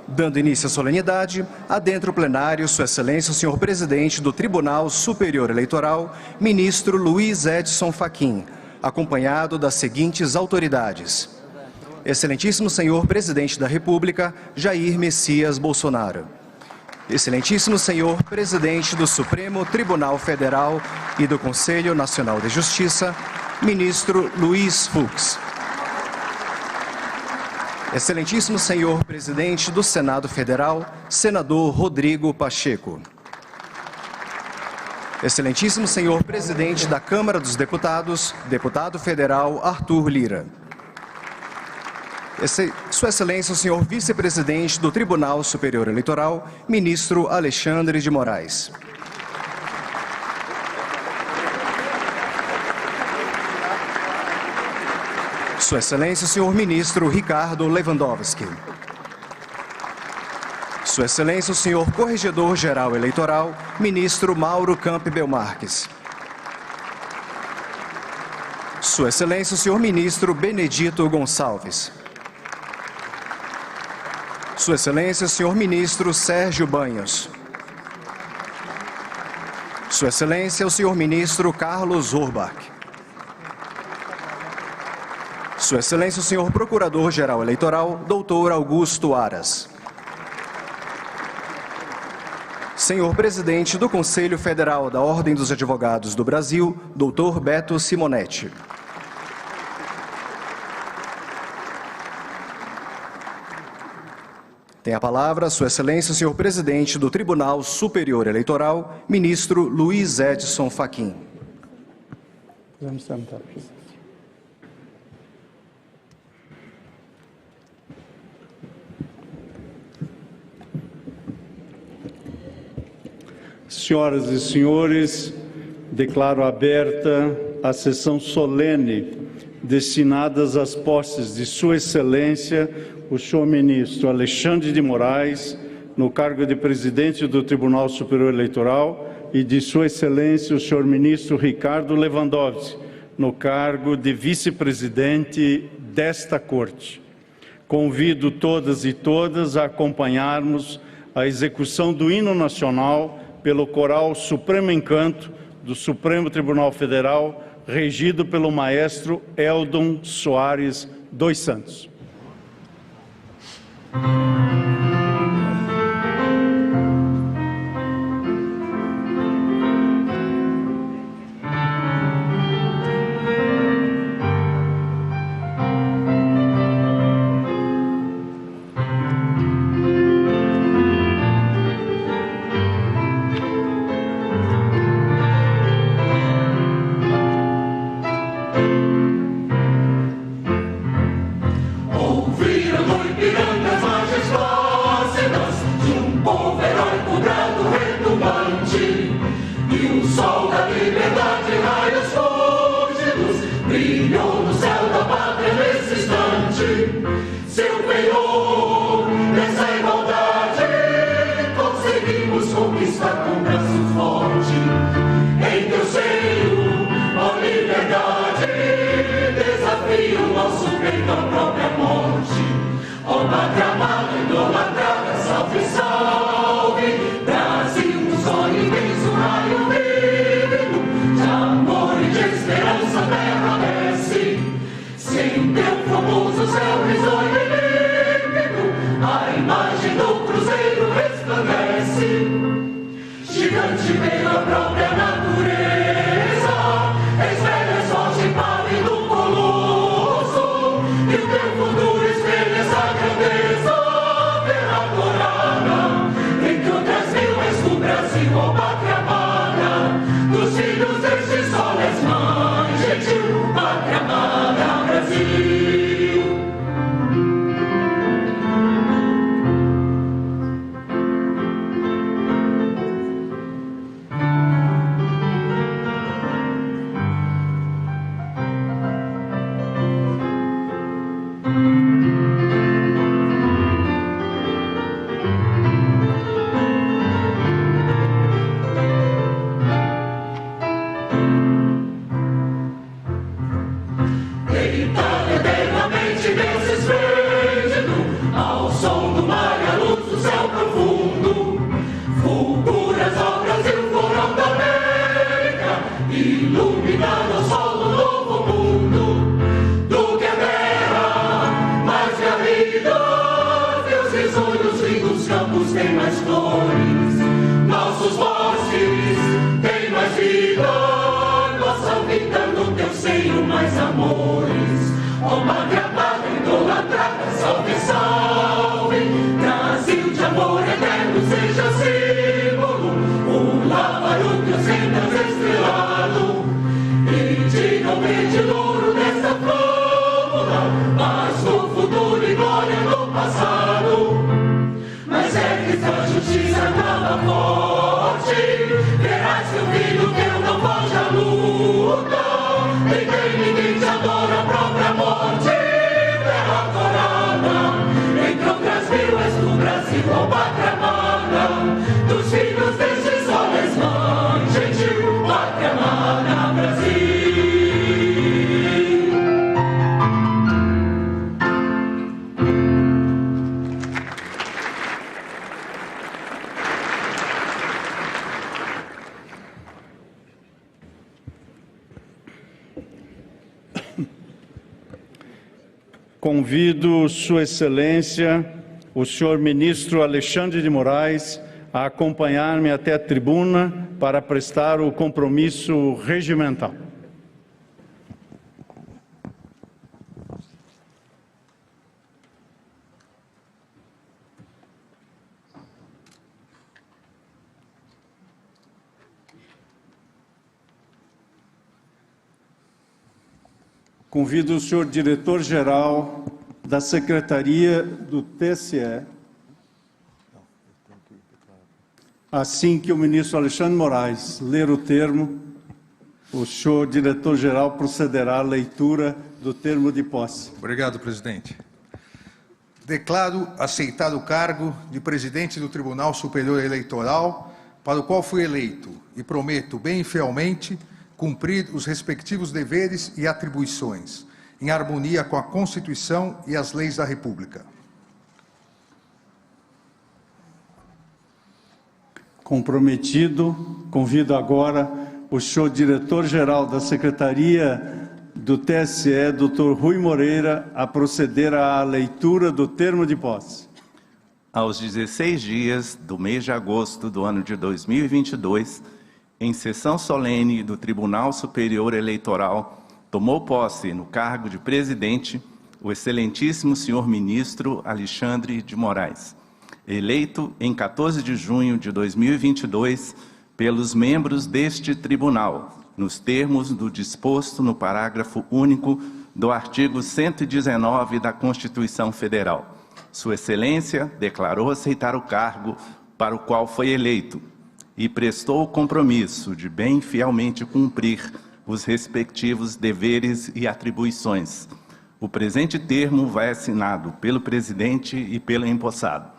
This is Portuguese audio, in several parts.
Dando início à solenidade, adentra o plenário Sua Excelência o senhor Presidente do Tribunal Superior Eleitoral, Ministro Luiz Edson Fachin, acompanhado das seguintes autoridades: Excelentíssimo senhor Presidente da República, Jair Messias Bolsonaro. Excelentíssimo senhor Presidente do Supremo Tribunal Federal e do Conselho Nacional de Justiça, Ministro Luiz Fux. Excelentíssimo senhor Presidente do Senado Federal, Senador Rodrigo Pacheco. Excelentíssimo senhor Presidente da Câmara dos Deputados, Deputado Federal Arthur Lira. Sua Excelência o senhor Vice-Presidente do Tribunal Superior Eleitoral, Ministro Alexandre de Moraes. Sua Excelência o senhor Ministro Ricardo Lewandowski. Sua Excelência o senhor Corregedor-Geral Eleitoral, Ministro Mauro Campbell Marques. Sua Excelência o senhor Ministro Benedito Gonçalves. Sua Excelência o senhor Ministro Sérgio Banhos. Sua Excelência o senhor Ministro Carlos Urbach. Sua Excelência o senhor Procurador-Geral Eleitoral, Dr. Augusto Aras. Senhor Presidente do Conselho Federal da Ordem dos Advogados do Brasil, Dr. Beto Simonetti. Tem a palavra Sua Excelência o senhor Presidente do Tribunal Superior Eleitoral, Ministro Luiz Edson Fachin. Vamos sentar. Senhoras e senhores, declaro aberta a sessão solene destinadas às posses de Sua Excelência, o senhor Ministro Alexandre de Moraes, no cargo de Presidente do Tribunal Superior Eleitoral, e de Sua Excelência, o senhor Ministro Ricardo Lewandowski, no cargo de Vice-Presidente desta Corte. Convido todas e todas a acompanharmos a execução do hino nacional pelo Coral Supremo Encanto do Supremo Tribunal Federal, regido pelo maestro Eldon Soares dos Santos. E o teu futuro espelha essa grandeza. lindos campos têm mais flores, nossos bosques têm mais vida, nossa vida no teu seio mais amores. Ó Madre amada, idolatrada, salve, salve, Brasil de amor eterno seja símbolo, um lavaruto sempre estrelado, e diga o verde louro desta flâmula, mas no futuro e glória no passado. Mas é que a justiça acaba forte, verás que o filho teu não foge à luta, ninguém te adora a própria morte, terra adorada, entre outras mil és do Brasil, ó pátria amada, dos filhos deste sol és mãe gentil, pátria amada, Brasil. Convido Sua Excelência, o senhor ministro Alexandre de Moraes, a acompanhar-me até a tribuna para prestar o compromisso regimental. Convido o senhor diretor-geral da Secretaria do TSE, assim que o ministro Alexandre Moraes ler o termo, o senhor diretor-geral procederá à leitura do termo de posse. Obrigado, presidente. Declaro aceitado o cargo de presidente do Tribunal Superior Eleitoral, para o qual fui eleito, e prometo bem e fielmente cumprir os respectivos deveres e atribuições, em harmonia com a Constituição e as leis da República. Comprometido, convido agora o senhor diretor-geral da Secretaria do TSE, Dr. Rui Moreira, a proceder à leitura do termo de posse. Aos 16 dias do mês de agosto do ano de 2022, em sessão solene do Tribunal Superior Eleitoral, tomou posse no cargo de presidente o excelentíssimo senhor ministro Alexandre de Moraes, eleito em 14 de junho de 2022 pelos membros deste tribunal, nos termos do disposto no parágrafo único do artigo 119 da Constituição Federal. Sua Excelência declarou aceitar o cargo para o qual foi eleito e prestou o compromisso de bem fielmente cumprir os respectivos deveres e atribuições. O presente termo vai assinado pelo presidente e pelo empossado.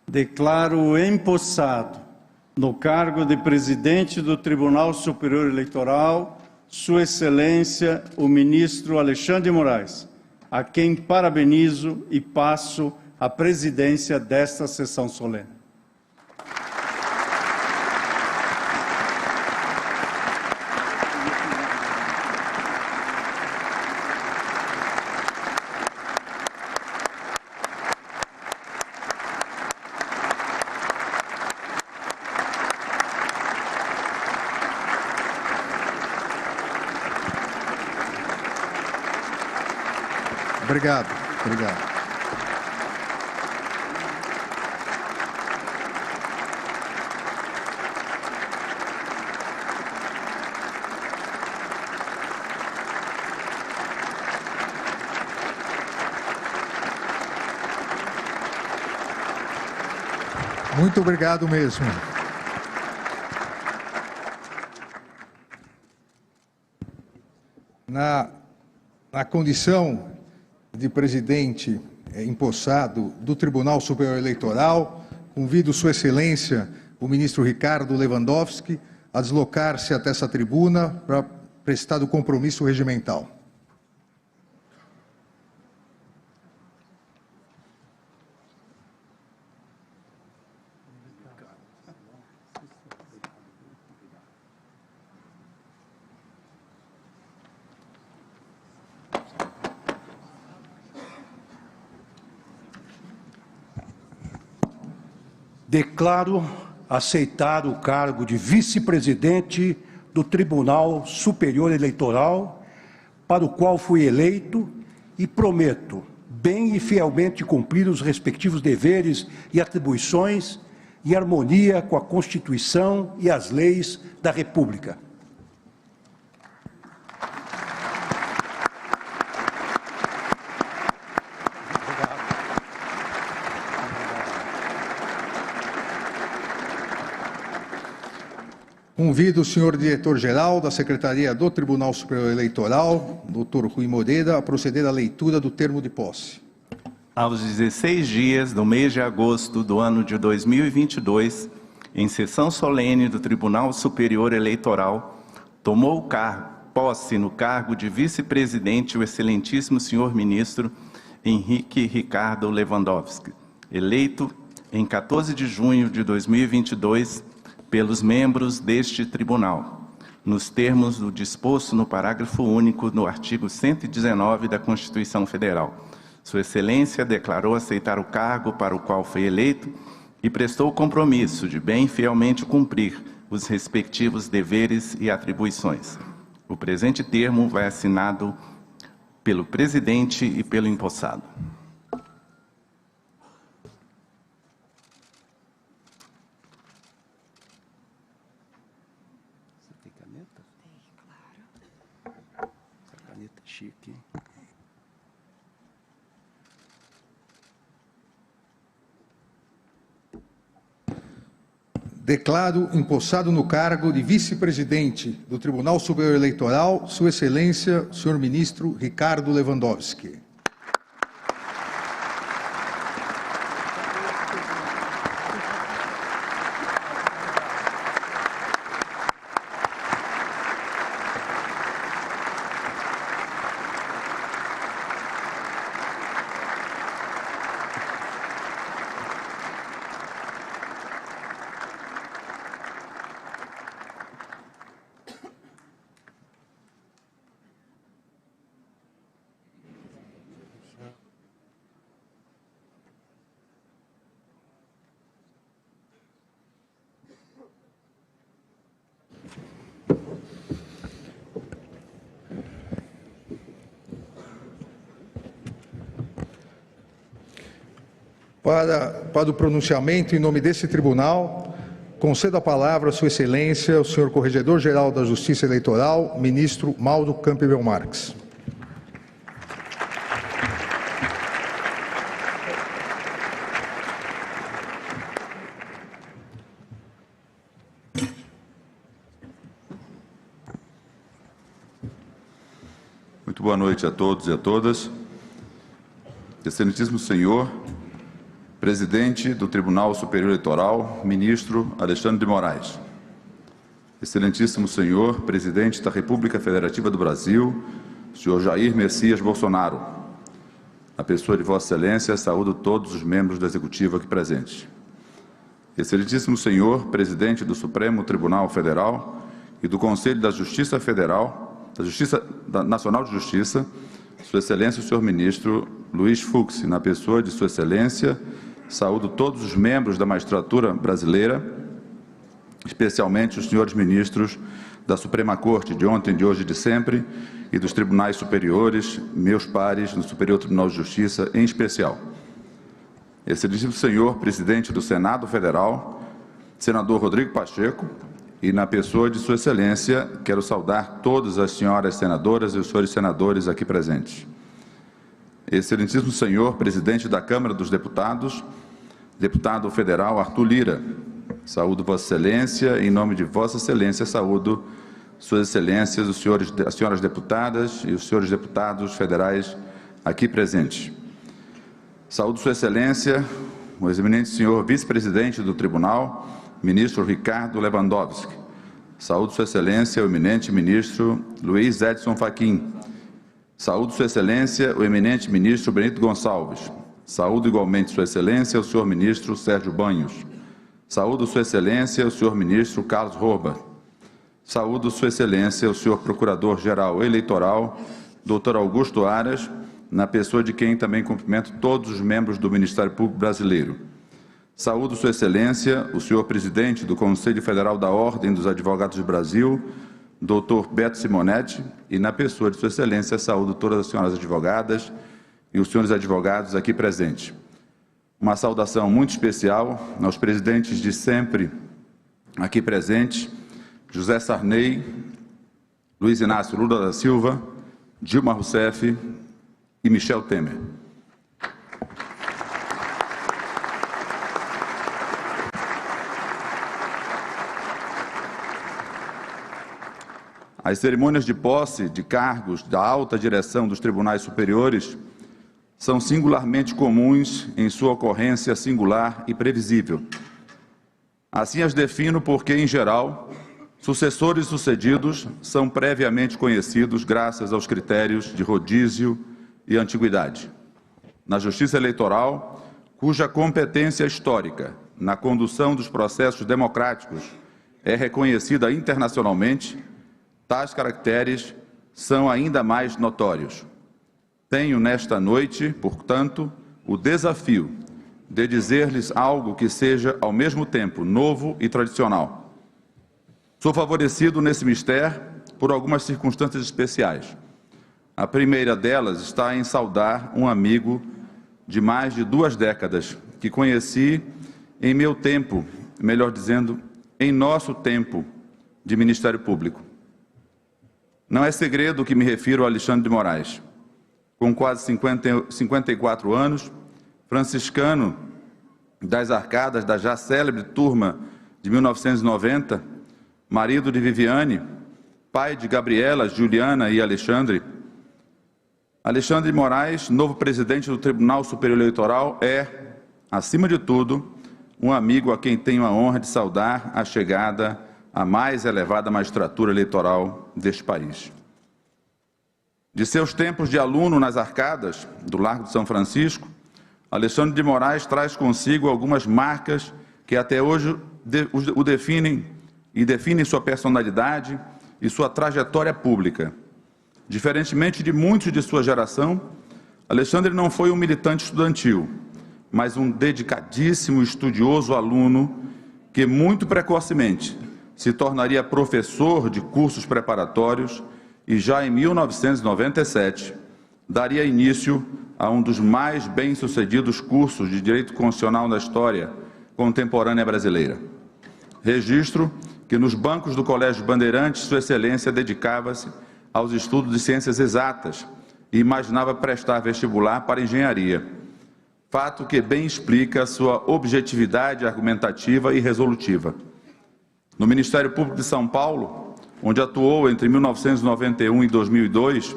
Declaro empossado no cargo de presidente do Tribunal Superior Eleitoral, Sua Excelência, o ministro Alexandre de Moraes, a quem parabenizo e passo a presidência desta sessão solene. Obrigado. Obrigado. Muito obrigado mesmo. Na condição de presidente empossado do Tribunal Superior Eleitoral, convido Sua Excelência, o ministro Ricardo Lewandowski, a deslocar-se até essa tribuna para prestar o compromisso regimental. Declaro aceitar o cargo de vice-presidente do Tribunal Superior Eleitoral, para o qual fui eleito, e prometo bem e fielmente cumprir os respectivos deveres e atribuições em harmonia com a Constituição e as leis da República. Convido o senhor diretor-geral da Secretaria do Tribunal Superior Eleitoral, Dr. Rui Moreira, a proceder à leitura do termo de posse. Aos 16 dias do mês de agosto do ano de 2022, em sessão solene do Tribunal Superior Eleitoral, tomou posse no cargo de vice-presidente o excelentíssimo senhor ministro Henrique Ricardo Lewandowski, eleito em 14 de junho de 2022, pelos membros deste tribunal, nos termos do disposto no parágrafo único no artigo 119 da Constituição Federal. Sua Excelência declarou aceitar o cargo para o qual foi eleito e prestou o compromisso de bem e fielmente cumprir os respectivos deveres e atribuições. O presente termo vai assinado pelo presidente e pelo empossado. Chique. Declaro empossado no cargo de vice-presidente do Tribunal Superior Eleitoral, Sua Excelência, o senhor ministro Ricardo Lewandowski. Para o pronunciamento, em nome desse tribunal, concedo a palavra a Sua Excelência, o senhor Corregedor-Geral da Justiça Eleitoral, ministro Mauro Campbell Marques. Muito boa noite a todos e a todas. Excelentíssimo senhor, presidente do Tribunal Superior Eleitoral, ministro Alexandre de Moraes. Excelentíssimo senhor, presidente da República Federativa do Brasil, senhor Jair Messias Bolsonaro. Na pessoa de Vossa Excelência, saúdo todos os membros do Executivo aqui presentes. Excelentíssimo senhor, presidente do Supremo Tribunal Federal e do Conselho da Justiça Federal, da Nacional de Justiça, Sua Excelência, o senhor ministro Luiz Fux. Na pessoa de Sua Excelência, saúdo todos os membros da magistratura brasileira, especialmente os senhores ministros da Suprema Corte de ontem, de hoje e de sempre, e dos tribunais superiores, meus pares no Superior Tribunal de Justiça em especial. Excelentíssimo senhor, presidente do Senado Federal, senador Rodrigo Pacheco, e na pessoa de Sua Excelência, quero saudar todas as senhoras senadoras e os senhores senadores aqui presentes. Excelentíssimo senhor, presidente da Câmara dos Deputados, deputado federal Arthur Lira, saúdo Vossa Excelência, em nome de Vossa Excelência, saúdo Suas Excelências, as senhoras deputadas e os senhores deputados federais aqui presentes. Saúdo Sua Excelência, o eminente senhor vice-presidente do Tribunal, ministro Ricardo Lewandowski. Saúdo Sua Excelência, o eminente ministro Luiz Edson Fachin. Saúdo Sua Excelência, o eminente ministro Benito Gonçalves. Saúdo igualmente Sua Excelência, o senhor ministro Sérgio Banhos. Saúdo Sua Excelência, o senhor ministro Carlos Horba. Saúdo Sua Excelência, o senhor Procurador-Geral Eleitoral, Dr. Augusto Aras, na pessoa de quem também cumprimento todos os membros do Ministério Público Brasileiro. Saúdo Sua Excelência, o senhor Presidente do Conselho Federal da Ordem dos Advogados do Brasil, Dr. Beto Simonetti, e na pessoa de Sua Excelência, saúdo todas as senhoras advogadas e os senhores advogados aqui presentes. Uma saudação muito especial aos presidentes de sempre aqui presentes, José Sarney, Luiz Inácio Lula da Silva, Dilma Rousseff e Michel Temer. As cerimônias de posse de cargos da alta direção dos tribunais superiores são singularmente comuns em sua ocorrência singular e previsível. Assim as defino porque, em geral, sucessores sucedidos são previamente conhecidos graças aos critérios de rodízio e antiguidade. Na Justiça Eleitoral, cuja competência histórica na condução dos processos democráticos é reconhecida internacionalmente, tais caracteres são ainda mais notórios. Tenho nesta noite, portanto, o desafio de dizer-lhes algo que seja, ao mesmo tempo, novo e tradicional. Sou favorecido nesse mistério por algumas circunstâncias especiais. A primeira delas está em saudar um amigo de mais de 2 décadas, que conheci em meu tempo, melhor dizendo, em nosso tempo de Ministério Público. Não é segredo que me refiro a Alexandre de Moraes. Com quase 54 anos, franciscano das arcadas da já célebre turma de 1990, marido de Viviane, pai de Gabriela, Juliana e Alexandre, Alexandre de Moraes, novo presidente do Tribunal Superior Eleitoral, é, acima de tudo, um amigo a quem tenho a honra de saudar a chegada à mais elevada magistratura eleitoral deste país. De seus tempos de aluno nas arcadas do Largo de São Francisco, Alexandre de Moraes traz consigo algumas marcas que até hoje o definem e definem sua personalidade e sua trajetória pública. Diferentemente de muitos de sua geração, Alexandre não foi um militante estudantil, mas um dedicadíssimo e estudioso aluno que muito precocemente se tornaria professor de cursos preparatórios e já em 1997 daria início a um dos mais bem-sucedidos cursos de Direito Constitucional na história contemporânea brasileira. Registro que nos bancos do Colégio Bandeirantes Sua Excelência dedicava-se aos estudos de ciências exatas e imaginava prestar vestibular para engenharia, fato que bem explica sua objetividade argumentativa e resolutiva. No Ministério Público de São Paulo, onde atuou entre 1991 e 2002,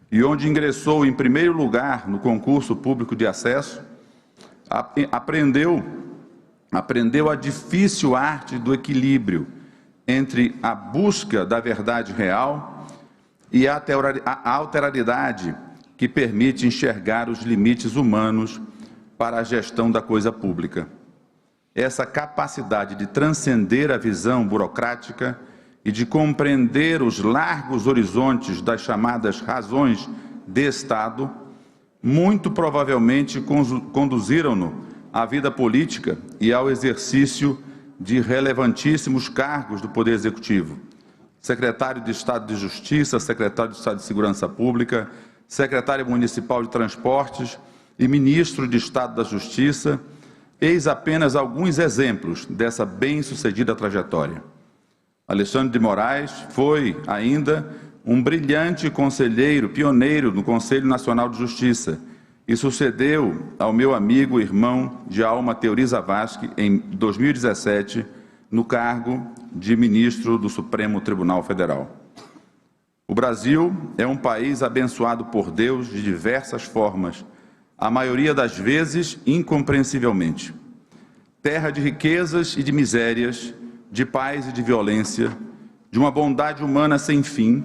e onde ingressou em primeiro lugar no concurso público de acesso, aprendeu a difícil arte do equilíbrio entre a busca da verdade real e a alteridade que permite enxergar os limites humanos para a gestão da coisa pública. Essa capacidade de transcender a visão burocrática e de compreender os largos horizontes das chamadas razões de Estado, muito provavelmente conduziram-no à vida política e ao exercício de relevantíssimos cargos do Poder Executivo. Secretário de Estado de Justiça, secretário de Estado de Segurança Pública, secretário municipal de Transportes e ministro de Estado da Justiça. Eis apenas alguns exemplos dessa bem-sucedida trajetória. Alexandre de Moraes foi, ainda, um brilhante conselheiro, pioneiro no Conselho Nacional de Justiça e sucedeu ao meu amigo e irmão de alma Teori Zavascki em 2017 no cargo de ministro do Supremo Tribunal Federal. O Brasil é um país abençoado por Deus de diversas formas, a maioria das vezes incompreensivelmente. Terra de riquezas e de misérias, de paz e de violência, de uma bondade humana sem fim,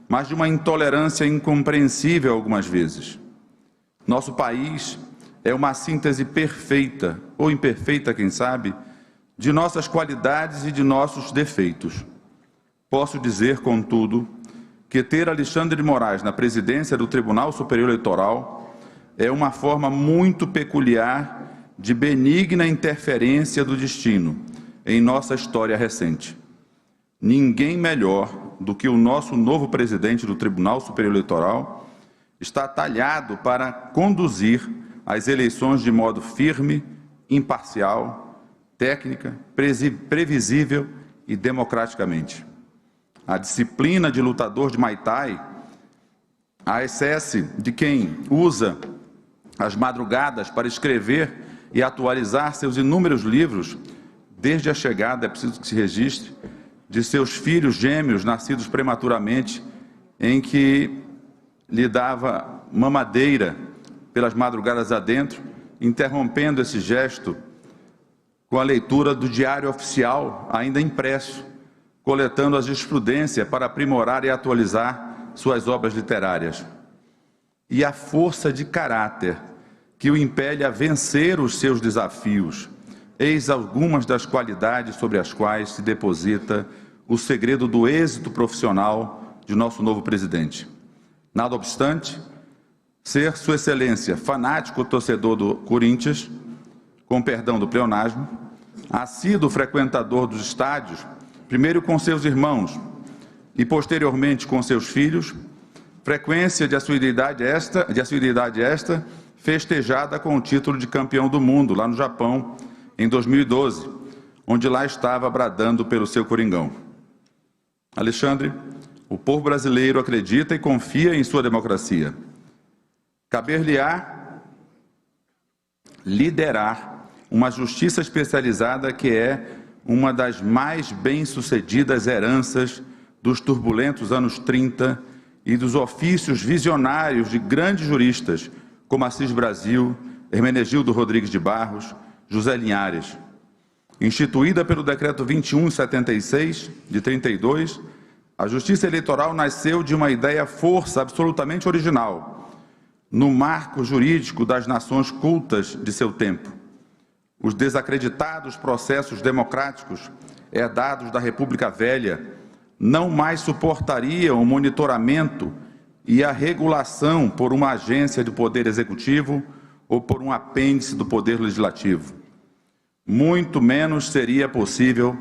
mas de uma intolerância incompreensível algumas vezes. Nosso país é uma síntese perfeita, ou imperfeita, quem sabe, de nossas qualidades e de nossos defeitos. Posso dizer, contudo, que ter Alexandre de Moraes na presidência do Tribunal Superior Eleitoral é uma forma muito peculiar de benigna interferência do destino em nossa história recente. Ninguém melhor do que o nosso novo presidente do Tribunal Superior Eleitoral está talhado para conduzir as eleições de modo firme, imparcial, técnica, previsível e democraticamente. A disciplina de lutador de Muay Thai, a excesse de quem usa as madrugadas para escrever e atualizar seus inúmeros livros, desde a chegada, é preciso que se registre, de seus filhos gêmeos nascidos prematuramente, em que lhe dava mamadeira pelas madrugadas adentro, interrompendo esse gesto com a leitura do Diário Oficial, ainda impresso, coletando a jurisprudência para aprimorar e atualizar suas obras literárias. E a força de caráter que o impele a vencer os seus desafios, eis algumas das qualidades sobre as quais se deposita o segredo do êxito profissional de nosso novo presidente. Nada obstante, ser Sua Excelência fanático torcedor do Corinthians, com perdão do pleonasmo, assíduo frequentador dos estádios, primeiro com seus irmãos e posteriormente com seus filhos, frequência de assiduidade esta festejada com o título de campeão do mundo lá no Japão em 2012, onde lá estava bradando pelo seu Coringão. Alexandre, o povo brasileiro acredita e confia em sua democracia. Caber-lhe-á liderar uma justiça especializada que é uma das mais bem-sucedidas heranças dos turbulentos anos 30 e dos ofícios visionários de grandes juristas como Assis Brasil, Hermenegildo Rodrigues de Barros, José Linhares. Instituída pelo Decreto 2176, de 32, a Justiça Eleitoral nasceu de uma ideia-força absolutamente original, no marco jurídico das nações cultas de seu tempo. Os desacreditados processos democráticos herdados da República Velha não mais suportariam o monitoramento e a regulação por uma agência do Poder Executivo ou por um apêndice do Poder Legislativo. Muito menos seria possível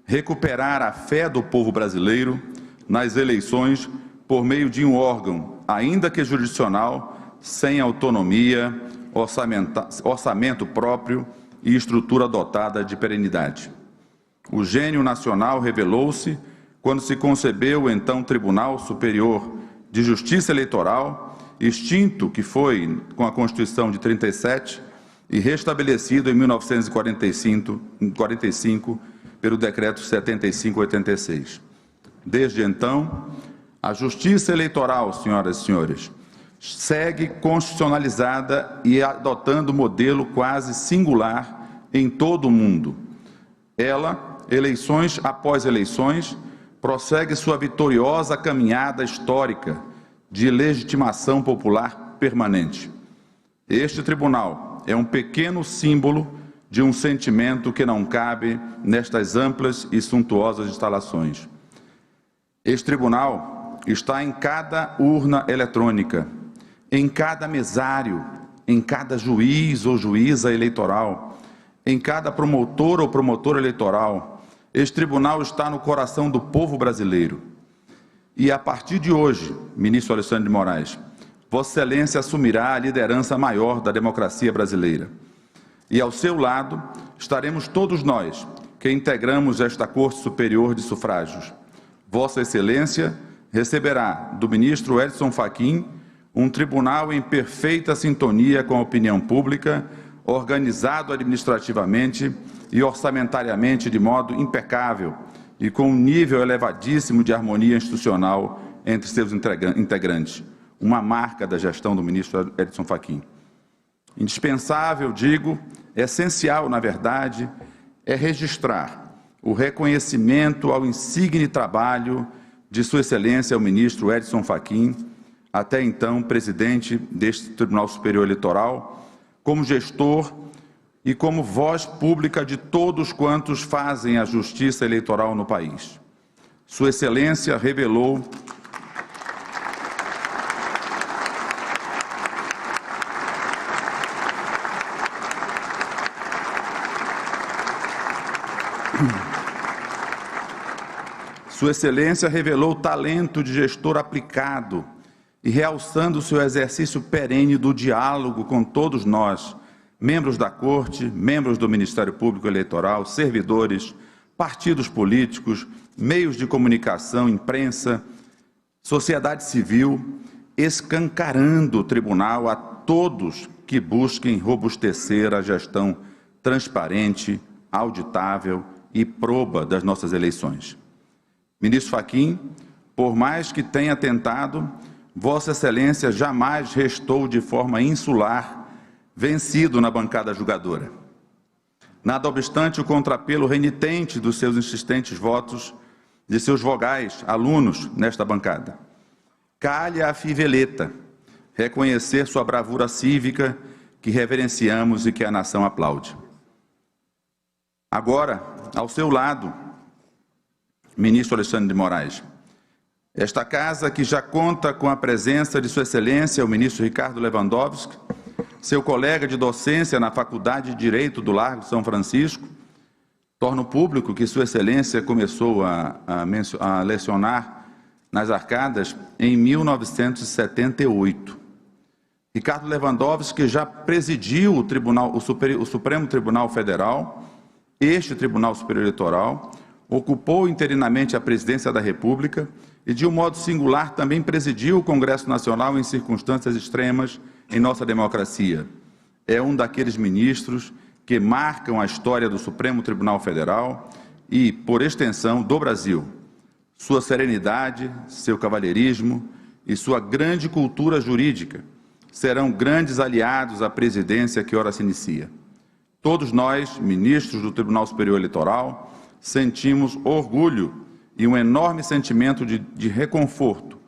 recuperar a fé do povo brasileiro nas eleições por meio de um órgão, ainda que jurisdicional, sem autonomia, orçamento próprio e estrutura dotada de perenidade. O gênio nacional revelou-se quando se concebeu o então Tribunal Superior de Justiça Eleitoral, extinto que foi com a Constituição de 37 e restabelecido em 1945 pelo Decreto 7586. Desde então, a Justiça Eleitoral, senhoras e senhores, segue constitucionalizada e adotando modelo quase singular em todo o mundo. Ela, eleições após eleições, prossegue sua vitoriosa caminhada histórica de legitimação popular permanente. Este tribunal é um pequeno símbolo de um sentimento que não cabe nestas amplas e suntuosas instalações. Este tribunal está em cada urna eletrônica, em cada mesário, em cada juiz ou juíza eleitoral, em cada promotor ou promotora eleitoral. Este tribunal está no coração do povo brasileiro. E a partir de hoje, ministro Alexandre de Moraes, Vossa Excelência assumirá a liderança maior da democracia brasileira. E ao seu lado estaremos todos nós, que integramos esta Corte Superior de Sufrágios. Vossa Excelência receberá do ministro Edson Fachin um tribunal em perfeita sintonia com a opinião pública, organizado administrativamente e orçamentariamente de modo impecável e com um nível elevadíssimo de harmonia institucional entre seus integrantes, uma marca da gestão do ministro Edson Fachin. Indispensável, digo, essencial, na verdade, é registrar o reconhecimento ao insigne trabalho de Sua Excelência, o ministro Edson Fachin, até então presidente deste Tribunal Superior Eleitoral, como gestor e como voz pública de todos quantos fazem a justiça eleitoral no país. Sua Excelência revelou Sua Excelência revelou talento de gestor aplicado e realçando seu exercício perene do diálogo com todos nós, membros da Corte, membros do Ministério Público Eleitoral, servidores, partidos políticos, meios de comunicação, imprensa, sociedade civil, escancarando o tribunal a todos que busquem robustecer a gestão transparente, auditável e proba das nossas eleições. Ministro Fachin, por mais que tenha tentado, Vossa Excelência jamais restou de forma insular, vencido na bancada julgadora. Nada obstante o contrapelo renitente dos seus insistentes votos, de seus vogais, alunos nesta bancada. Calha a fiveleta reconhecer sua bravura cívica, que reverenciamos e que a nação aplaude. Agora, ao seu lado, ministro Alexandre de Moraes, esta casa que já conta com a presença de Sua Excelência, o ministro Ricardo Lewandowski, seu colega de docência na Faculdade de Direito do Largo de São Francisco, torno público que Sua Excelência começou a lecionar nas Arcadas em 1978. Ricardo Lewandowski já presidiu o Supremo Tribunal Federal, este Tribunal Superior Eleitoral, ocupou interinamente a presidência da República e, de um modo singular, também presidiu o Congresso Nacional em circunstâncias extremas em nossa democracia. É um daqueles ministros que marcam a história do Supremo Tribunal Federal e, por extensão, do Brasil. Sua serenidade, seu cavalheirismo e sua grande cultura jurídica serão grandes aliados à presidência que ora se inicia. Todos nós, ministros do Tribunal Superior Eleitoral, sentimos orgulho e um enorme sentimento de reconforto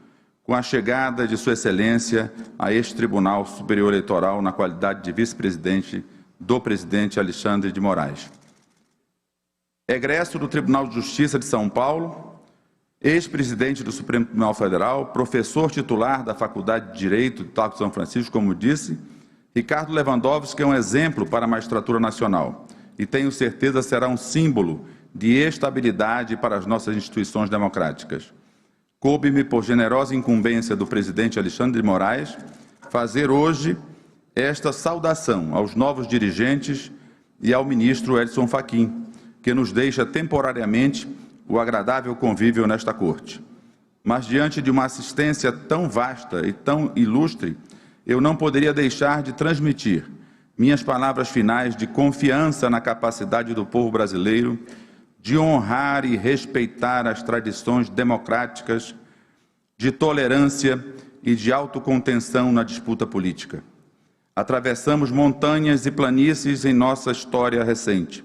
com a chegada de Sua Excelência a este Tribunal Superior Eleitoral na qualidade de vice-presidente do presidente Alexandre de Moraes. Egresso do Tribunal de Justiça de São Paulo, ex-presidente do Supremo Tribunal Federal, professor titular da Faculdade de Direito do Largo de São Francisco, como disse, Ricardo Lewandowski é um exemplo para a magistratura nacional e tenho certeza será um símbolo de estabilidade para as nossas instituições democráticas. Coube-me, por generosa incumbência do presidente Alexandre de Moraes, fazer hoje esta saudação aos novos dirigentes e ao ministro Edson Fachin, que nos deixa temporariamente o agradável convívio nesta corte. Mas, diante de uma assistência tão vasta e tão ilustre, eu não poderia deixar de transmitir minhas palavras finais de confiança na capacidade do povo brasileiro de honrar e respeitar as tradições democráticas, de tolerância e de autocontenção na disputa política. Atravessamos montanhas e planícies em nossa história recente.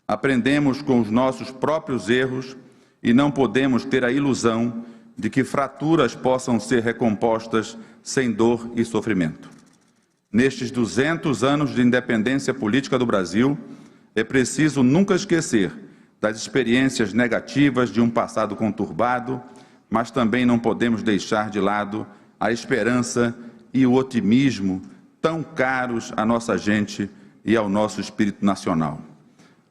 Aprendemos com os nossos próprios erros e não podemos ter a ilusão de que fraturas possam ser recompostas sem dor e sofrimento. Nestes 200 anos de independência política do Brasil, é preciso nunca esquecer das experiências negativas de um passado conturbado, mas também não podemos deixar de lado a esperança e o otimismo tão caros à nossa gente e ao nosso espírito nacional.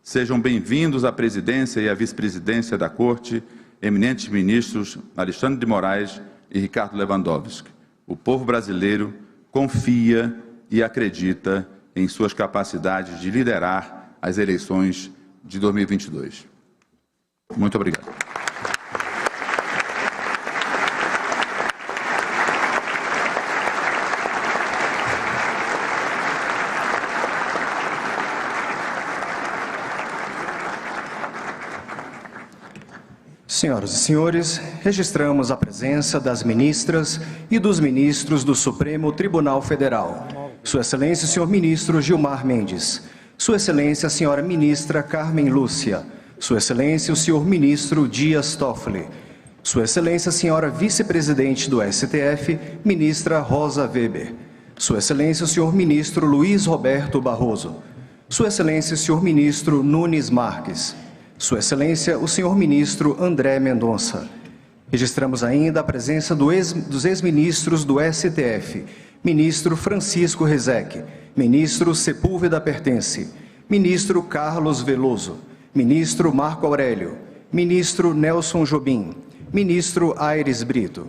Sejam bem-vindos à presidência e à vice-presidência da Corte, eminentes ministros Alexandre de Moraes e Ricardo Lewandowski. O povo brasileiro confia e acredita em suas capacidades de liderar as eleições de 2022. Muito obrigado. Senhoras e senhores, registramos a presença das ministras e dos ministros do Supremo Tribunal Federal. Sua Excelência, senhor ministro Gilmar Mendes. Sua Excelência, a senhora ministra Carmen Lúcia. Sua Excelência, o senhor ministro Dias Toffoli. Sua Excelência, a senhora vice-presidente do STF, ministra Rosa Weber. Sua Excelência, o senhor ministro Luiz Roberto Barroso. Sua Excelência, o senhor ministro Nunes Marques. Sua Excelência, o senhor ministro André Mendonça. Registramos ainda a presença dos ex-ministros do STF, ministro Francisco Rezec, ministro Sepúlveda Pertence, ministro Carlos Veloso, ministro Marco Aurélio, ministro Nelson Jobim, ministro Aires Brito.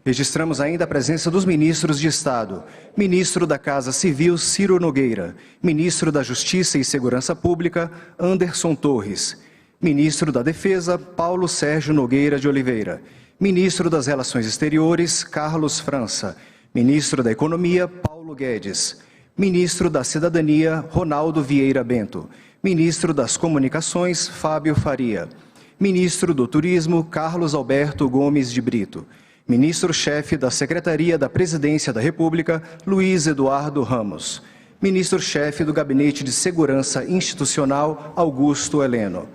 Registramos ainda a presença dos ministros de Estado, ministro da Casa Civil Ciro Nogueira, ministro da Justiça e Segurança Pública Anderson Torres, ministro da Defesa Paulo Sérgio Nogueira de Oliveira, ministro das Relações Exteriores Carlos França, ministro da Economia Paulo Guedes, ministro da Cidadania Ronaldo Vieira Bento, ministro das Comunicações Fábio Faria, ministro do Turismo Carlos Alberto Gomes de Brito, ministro-chefe da Secretaria da Presidência da República Luiz Eduardo Ramos, ministro-chefe do Gabinete de Segurança Institucional Augusto Heleno.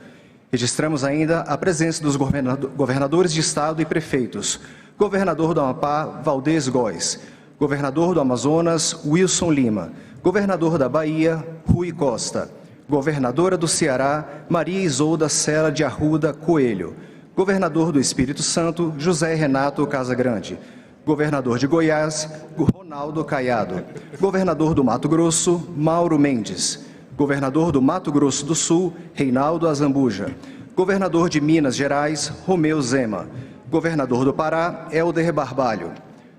Registramos ainda a presença dos governadores de Estado e prefeitos, governador do Amapá, Valdez Góes, governador do Amazonas, Wilson Lima, governador da Bahia, Rui Costa, governadora do Ceará, Maria Isolda Sela de Arruda Coelho, governador do Espírito Santo, José Renato Casagrande, governador de Goiás, Ronaldo Caiado, governador do Mato Grosso, Mauro Mendes, governador do Mato Grosso do Sul, Reinaldo Azambuja, governador de Minas Gerais, Romeu Zema, governador do Pará, Helder Barbalho,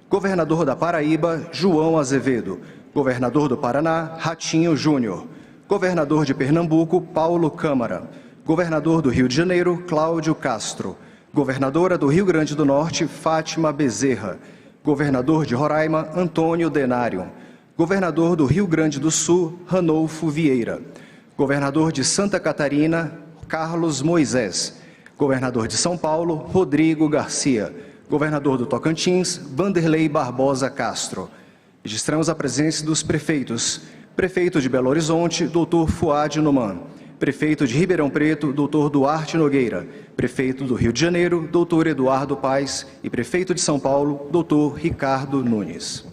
governador da Paraíba, João Azevedo, governador do Paraná, Ratinho Júnior, governador de Pernambuco, Paulo Câmara, governador do Rio de Janeiro, Cláudio Castro, governadora do Rio Grande do Norte, Fátima Bezerra, governador de Roraima, Antônio Denário, governador do Rio Grande do Sul, Ranolfo Vieira, governador de Santa Catarina, Carlos Moisés, governador de São Paulo, Rodrigo Garcia, governador do Tocantins, Vanderlei Barbosa Castro. Registramos a presença dos prefeitos. Prefeito de Belo Horizonte, Dr. Fuad Numan. Prefeito de Ribeirão Preto, Dr. Duarte Nogueira. Prefeito do Rio de Janeiro, Dr. Eduardo Paes. E prefeito de São Paulo, Dr. Ricardo Nunes.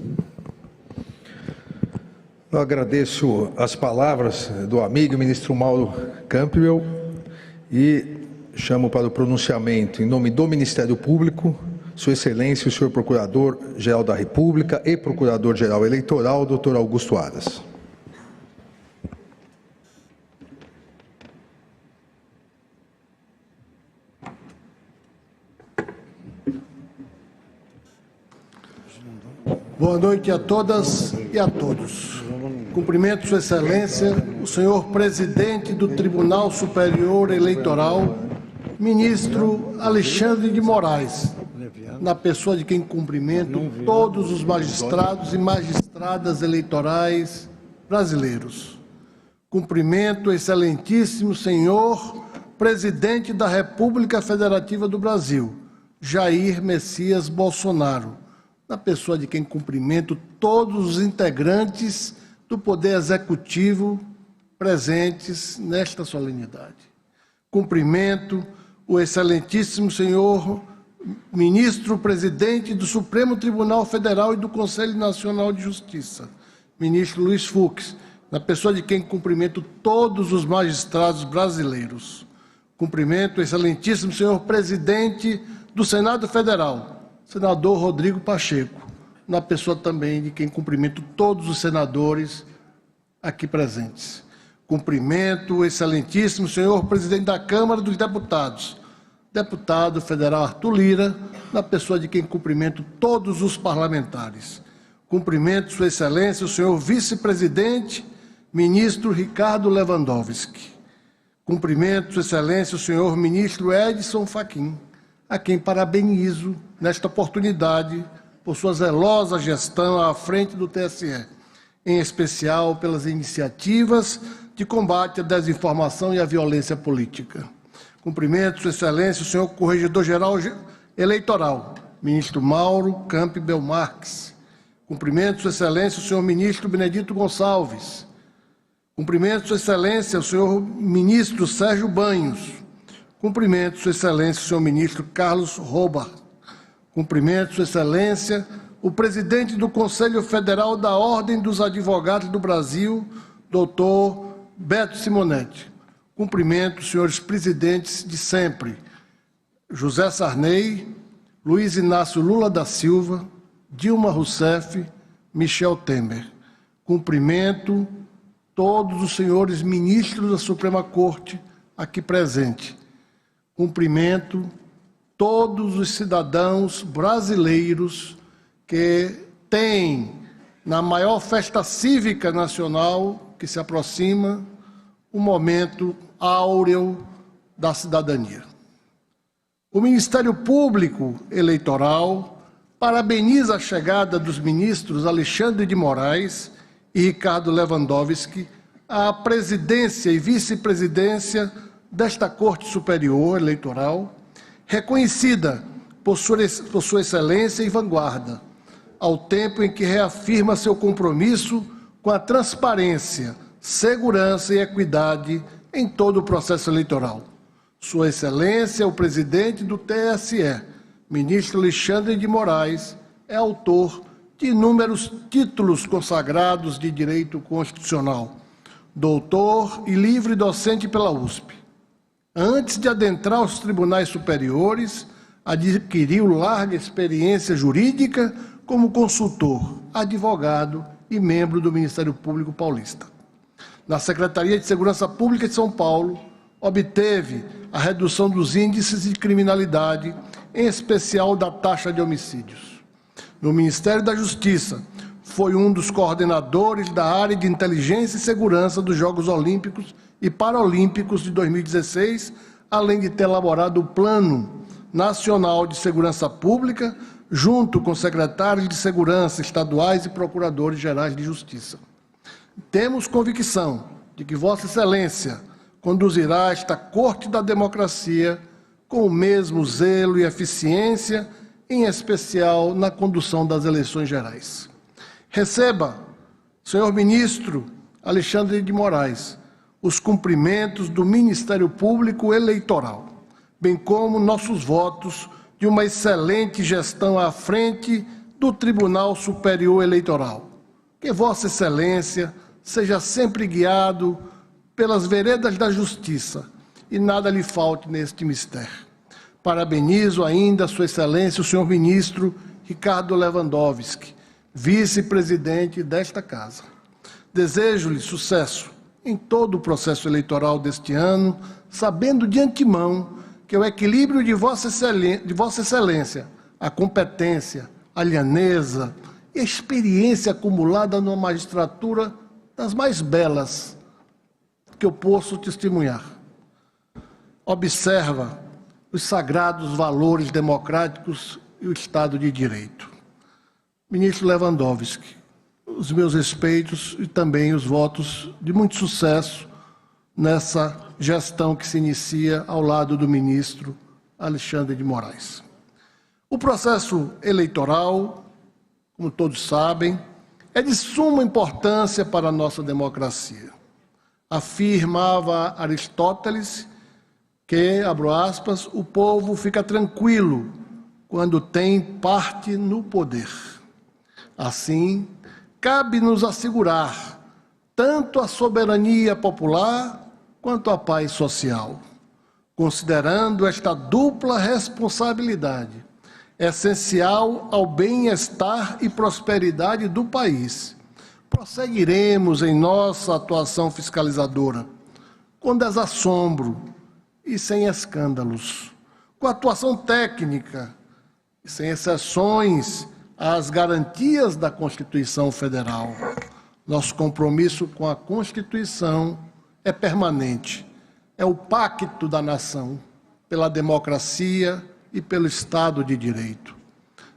Eu agradeço as palavras do amigo ministro Mauro Campbell e chamo para o pronunciamento, em nome do Ministério Público, Sua Excelência, o senhor Procurador-Geral da República e Procurador-Geral Eleitoral, Dr. Augusto Aras. Boa noite a todas e a todos. Cumprimento Sua Excelência, o senhor Presidente do Tribunal Superior Eleitoral, Ministro Alexandre de Moraes, na pessoa de quem cumprimento todos os magistrados e magistradas eleitorais brasileiros. Cumprimento o excelentíssimo senhor Presidente da República Federativa do Brasil, Jair Messias Bolsonaro, na pessoa de quem cumprimento todos os integrantes do Poder Executivo presentes nesta solenidade. Cumprimento o excelentíssimo senhor Ministro-Presidente do Supremo Tribunal Federal e do Conselho Nacional de Justiça, ministro Luiz Fux, na pessoa de quem cumprimento todos os magistrados brasileiros. Cumprimento o excelentíssimo senhor Presidente do Senado Federal, senador Rodrigo Pacheco, na pessoa também de quem cumprimento todos os senadores aqui presentes. Cumprimento o excelentíssimo senhor Presidente da Câmara dos Deputados, deputado federal Arthur Lira, na pessoa de quem cumprimento todos os parlamentares. Cumprimento Sua Excelência, o senhor Vice-Presidente, ministro Ricardo Lewandowski. Cumprimento Sua Excelência, o senhor Ministro Edson Fachin, a quem parabenizo nesta oportunidade por sua zelosa gestão à frente do TSE, em especial pelas iniciativas de combate à desinformação e à violência política. Cumprimento Sua Excelência, o senhor Corregedor-Geral Eleitoral, ministro Mauro Campbell Marques. Cumprimento Sua Excelência, o senhor ministro Benedito Gonçalves. Cumprimento Sua Excelência, o senhor ministro Sérgio Banhos. Cumprimento Sua Excelência, o senhor ministro Carlos Roba. Cumprimento Sua Excelência, o presidente do Conselho Federal da Ordem dos Advogados do Brasil, doutor Beto Simonetti. Cumprimento os senhores presidentes de sempre, José Sarney, Luiz Inácio Lula da Silva, Dilma Rousseff, Michel Temer. Cumprimento todos os senhores ministros da Suprema Corte aqui presentes. Cumprimento todos os cidadãos brasileiros que têm, na maior festa cívica nacional que se aproxima, o momento áureo da cidadania. O Ministério Público Eleitoral parabeniza a chegada dos ministros Alexandre de Moraes e Ricardo Lewandowski à presidência e vice-presidência desta Corte Superior Eleitoral, reconhecida por sua excelência e vanguarda, ao tempo em que reafirma seu compromisso com a transparência, segurança e equidade em todo o processo eleitoral. Sua Excelência, o presidente do TSE, ministro Alexandre de Moraes, é autor de inúmeros títulos consagrados de direito constitucional, doutor e livre docente pela USP. Antes de adentrar os tribunais superiores, adquiriu larga experiência jurídica como consultor, advogado e membro do Ministério Público Paulista. Na Secretaria de Segurança Pública de São Paulo, obteve a redução dos índices de criminalidade, em especial da taxa de homicídios. No Ministério da Justiça, foi um dos coordenadores da área de inteligência e segurança dos Jogos Olímpicos e Paralímpicos de 2016, além de ter elaborado o Plano Nacional de Segurança Pública, junto com secretários de segurança estaduais e procuradores-gerais de justiça. Temos convicção de que Vossa Excelência conduzirá esta Corte da Democracia com o mesmo zelo e eficiência, em especial na condução das eleições gerais. Receba, senhor ministro Alexandre de Moraes, os cumprimentos do Ministério Público Eleitoral, bem como nossos votos de uma excelente gestão à frente do Tribunal Superior Eleitoral. Que Vossa Excelência seja sempre guiado pelas veredas da justiça e nada lhe falte neste mistério. Parabenizo ainda Sua Excelência, o senhor ministro Ricardo Lewandowski, vice-presidente desta Casa. Desejo-lhe sucesso em todo o processo eleitoral deste ano, sabendo de antemão que o equilíbrio de Vossa Excelência, a competência, a lhaneza e a experiência acumulada numa magistratura das mais belas que eu posso testemunhar. Observa os sagrados valores democráticos e o Estado de Direito. Ministro Lewandowski, os meus respeitos e também os votos de muito sucesso nessa gestão que se inicia ao lado do ministro Alexandre de Moraes. O processo eleitoral, como todos sabem, é de suma importância para a nossa democracia. Afirmava Aristóteles que, abro aspas, o povo fica tranquilo quando tem parte no poder. Assim, cabe-nos assegurar tanto a soberania popular quanto a paz social, considerando esta dupla responsabilidade essencial ao bem-estar e prosperidade do país. Prosseguiremos em nossa atuação fiscalizadora, com desassombro e sem escândalos, com atuação técnica e sem exceções às garantias da Constituição Federal. Nosso compromisso com a Constituição é permanente, é o pacto da nação pela democracia e pelo Estado de Direito.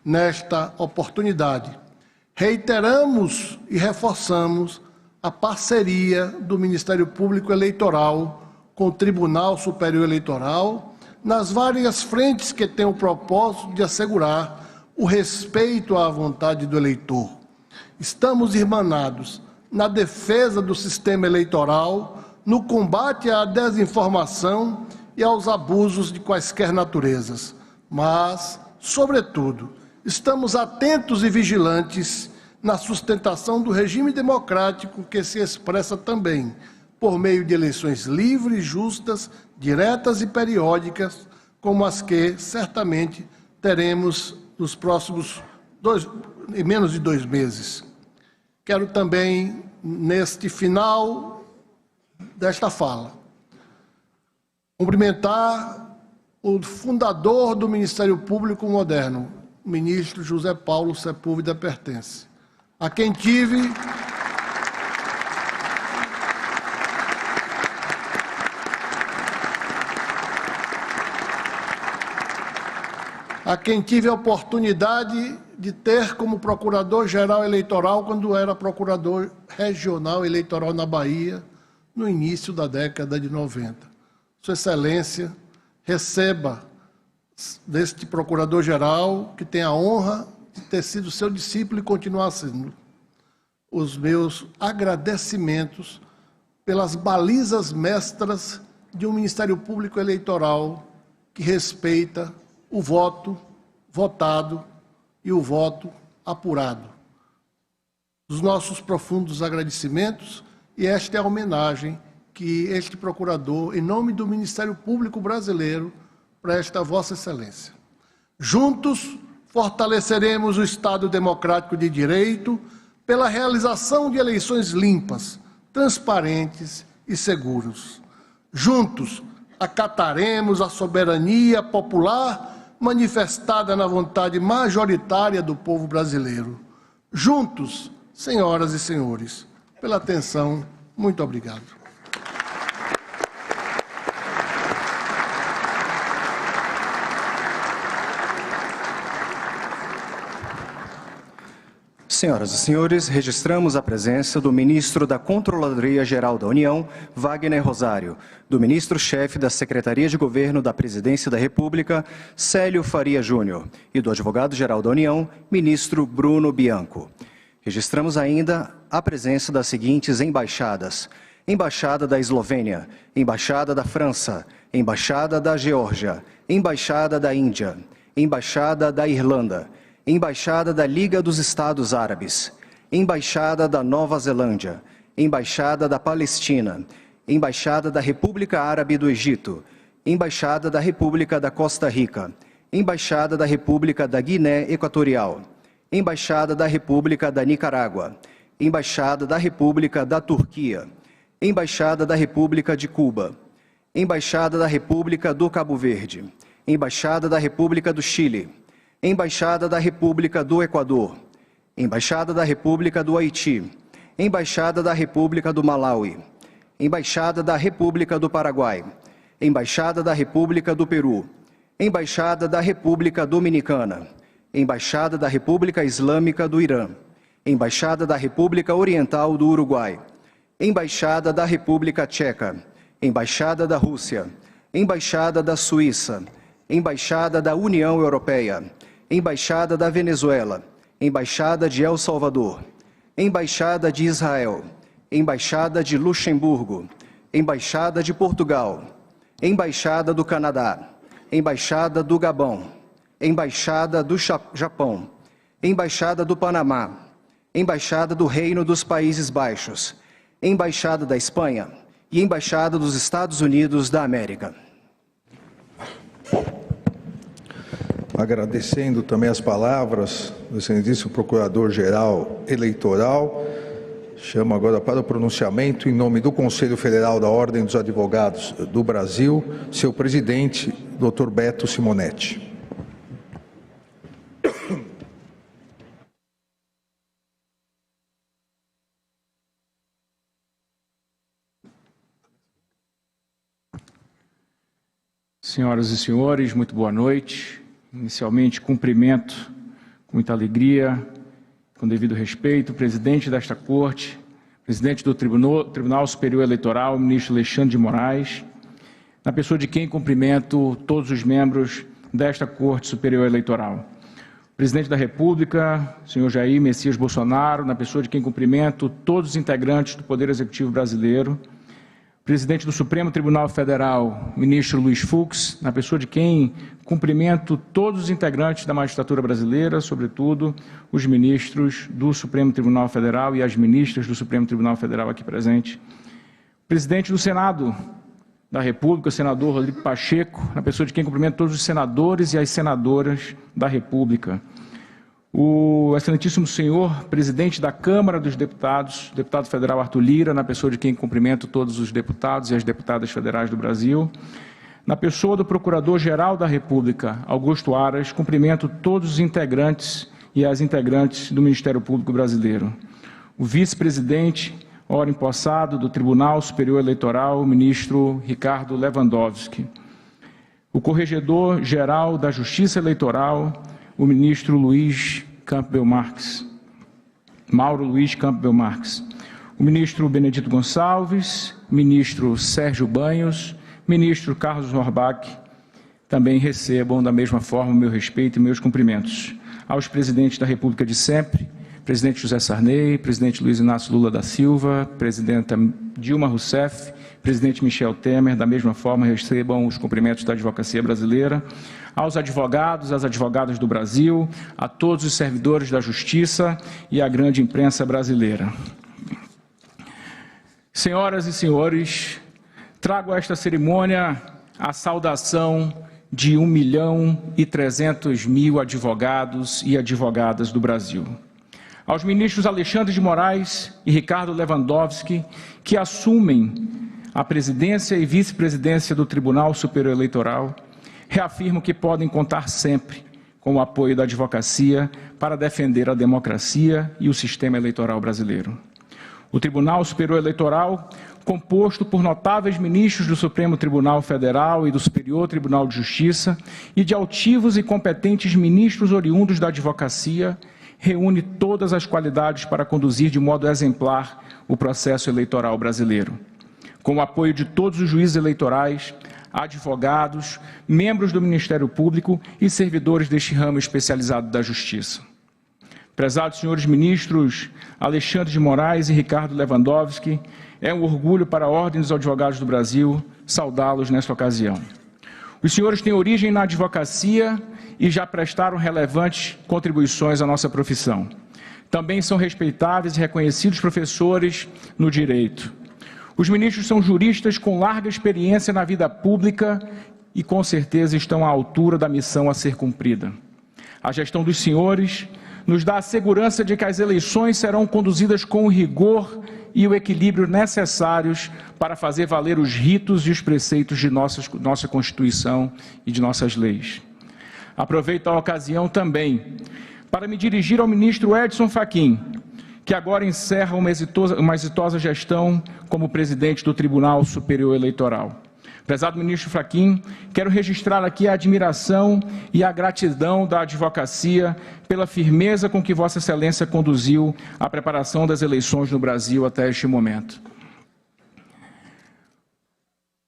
Nesta oportunidade, reiteramos e reforçamos a parceria do Ministério Público Eleitoral com o Tribunal Superior Eleitoral nas várias frentes que têm o propósito de assegurar o respeito à vontade do eleitor. Estamos irmanados na defesa do sistema eleitoral, no combate à desinformação e aos abusos de quaisquer naturezas. Mas, sobretudo, estamos atentos e vigilantes na sustentação do regime democrático que se expressa também por meio de eleições livres, justas, diretas e periódicas, como as que certamente teremos nos próximos menos de 2 meses. Quero também, neste final desta fala, cumprimentar o fundador do Ministério Público Moderno, o ministro José Paulo Sepúlveda Pertence, a quem tive a oportunidade de ter como procurador-geral eleitoral quando era procurador regional eleitoral na Bahia, no início da década de 90. Sua Excelência, receba deste procurador-geral, que tem a honra de ter sido seu discípulo e continuar sendo, os meus agradecimentos pelas balizas mestras de um Ministério Público Eleitoral que respeita o voto votado e o voto apurado. Os nossos profundos agradecimentos, e esta é a homenagem que este procurador, em nome do Ministério Público Brasileiro, presta a Vossa Excelência. Juntos, fortaleceremos o Estado democrático de direito pela realização de eleições limpas, transparentes e seguras. Juntos, acataremos a soberania popular manifestada na vontade majoritária do povo brasileiro. Juntos, senhoras e senhores, pela atenção, muito obrigado. Senhoras e senhores, registramos a presença do ministro da Controladoria Geral da União, Wagner Rosário, do ministro-chefe da Secretaria de Governo da Presidência da República, Célio Faria Júnior, e do advogado-geral da União, ministro Bruno Bianco. Registramos ainda a presença das seguintes embaixadas: Embaixada da Eslovênia, Embaixada da França, Embaixada da Geórgia, Embaixada da Índia, Embaixada da Irlanda, Embaixada da Liga dos Estados Árabes, Embaixada da Nova Zelândia, Embaixada da Palestina, Embaixada da República Árabe do Egito, Embaixada da República da Costa Rica, Embaixada da República da Guiné Equatorial, Embaixada da República da Nicarágua, Embaixada da República da Turquia, Embaixada da República de Cuba, Embaixada da República do Cabo Verde, Embaixada da República do Chile, Embaixada da República do Equador, Embaixada da República do Haiti, Embaixada da República do Malaui, Embaixada da República do Paraguai, Embaixada da República do Peru, Embaixada da República Dominicana, Embaixada da República Islâmica do Irã, Embaixada da República Oriental do Uruguai, Embaixada da República Tcheca, Embaixada da Rússia, Embaixada da Suíça, Embaixada da União Europeia, Embaixada da Venezuela, Embaixada de El Salvador, Embaixada de Israel, Embaixada de Luxemburgo, Embaixada de Portugal, Embaixada do Canadá, Embaixada do Gabão, Embaixada do Japão, Embaixada do Panamá, Embaixada do Reino dos Países Baixos, Embaixada da Espanha e Embaixada dos Estados Unidos da América. Agradecendo também as palavras do excelentíssimo Procurador-Geral Eleitoral, chamo agora para o pronunciamento, em nome do Conselho Federal da Ordem dos Advogados do Brasil, seu presidente, Dr. Beto Simonetti. Senhoras e senhores, muito boa noite. Inicialmente, cumprimento com muita alegria, com devido respeito, o presidente desta Corte, presidente do Tribunal Superior Eleitoral, o ministro Alexandre de Moraes, na pessoa de quem cumprimento todos os membros desta Corte Superior Eleitoral. O Presidente da República, senhor Jair Messias Bolsonaro, na pessoa de quem cumprimento todos os integrantes do Poder Executivo brasileiro, Presidente do Supremo Tribunal Federal, ministro Luiz Fux, na pessoa de quem cumprimento todos os integrantes da magistratura brasileira, sobretudo os ministros do Supremo Tribunal Federal e as ministras do Supremo Tribunal Federal aqui presentes, Presidente do Senado da República, o senador Rodrigo Pacheco, na pessoa de quem cumprimento todos os senadores e as senadoras da República. O excelentíssimo senhor presidente da Câmara dos Deputados, deputado federal Arthur Lira, na pessoa de quem cumprimento todos os deputados e as deputadas federais do Brasil. Na pessoa do Procurador-Geral da República, Augusto Aras, cumprimento todos os integrantes e as integrantes do Ministério Público Brasileiro. O vice-presidente, ora empossado, do Tribunal Superior Eleitoral, o ministro Ricardo Lewandowski. O Corregedor-Geral da Justiça Eleitoral, o ministro Luiz Campbell Marques, Mauro Luiz Campbell Marques. O ministro Benedito Gonçalves, ministro Sérgio Banhos, ministro Carlos Horbach, também recebam da mesma forma o meu respeito e meus cumprimentos. Aos presidentes da República de sempre, presidente José Sarney, presidente Luiz Inácio Lula da Silva, presidenta Dilma Rousseff, presidente Michel Temer, da mesma forma recebam os cumprimentos da advocacia brasileira, aos advogados, às advogadas do Brasil, a todos os servidores da Justiça e à grande imprensa brasileira. Senhoras e senhores, trago a esta cerimônia a saudação de 1.300.000 advogados e advogadas do Brasil. Aos ministros Alexandre de Moraes e Ricardo Lewandowski, que assumem a presidência e vice-presidência do Tribunal Superior Eleitoral, reafirmo que podem contar sempre com o apoio da advocacia para defender a democracia e o sistema eleitoral brasileiro. O Tribunal Superior Eleitoral, composto por notáveis ministros do Supremo Tribunal Federal e do Superior Tribunal de Justiça e de altivos e competentes ministros oriundos da advocacia, reúne todas as qualidades para conduzir de modo exemplar o processo eleitoral brasileiro. Com o apoio de todos os juízes eleitorais, advogados, membros do Ministério Público e servidores deste ramo especializado da Justiça. Prezados senhores ministros Alexandre de Moraes e Ricardo Lewandowski, é um orgulho para a Ordem dos Advogados do Brasil saudá-los nesta ocasião. Os senhores têm origem na advocacia e já prestaram relevantes contribuições à nossa profissão. Também são respeitáveis e reconhecidos professores no direito. Os ministros são juristas com larga experiência na vida pública e, com certeza, estão à altura da missão a ser cumprida. A gestão dos senhores nos dá a segurança de que as eleições serão conduzidas com o rigor e o equilíbrio necessários para fazer valer os ritos e os preceitos de nossa Constituição e de nossas leis. Aproveito a ocasião também para me dirigir ao ministro Edson Fachin, que agora encerra uma exitosa gestão como presidente do Tribunal Superior Eleitoral. Prezado ministro Fachin, quero registrar aqui a admiração e a gratidão da advocacia pela firmeza com que Vossa Excelência conduziu a preparação das eleições no Brasil até este momento.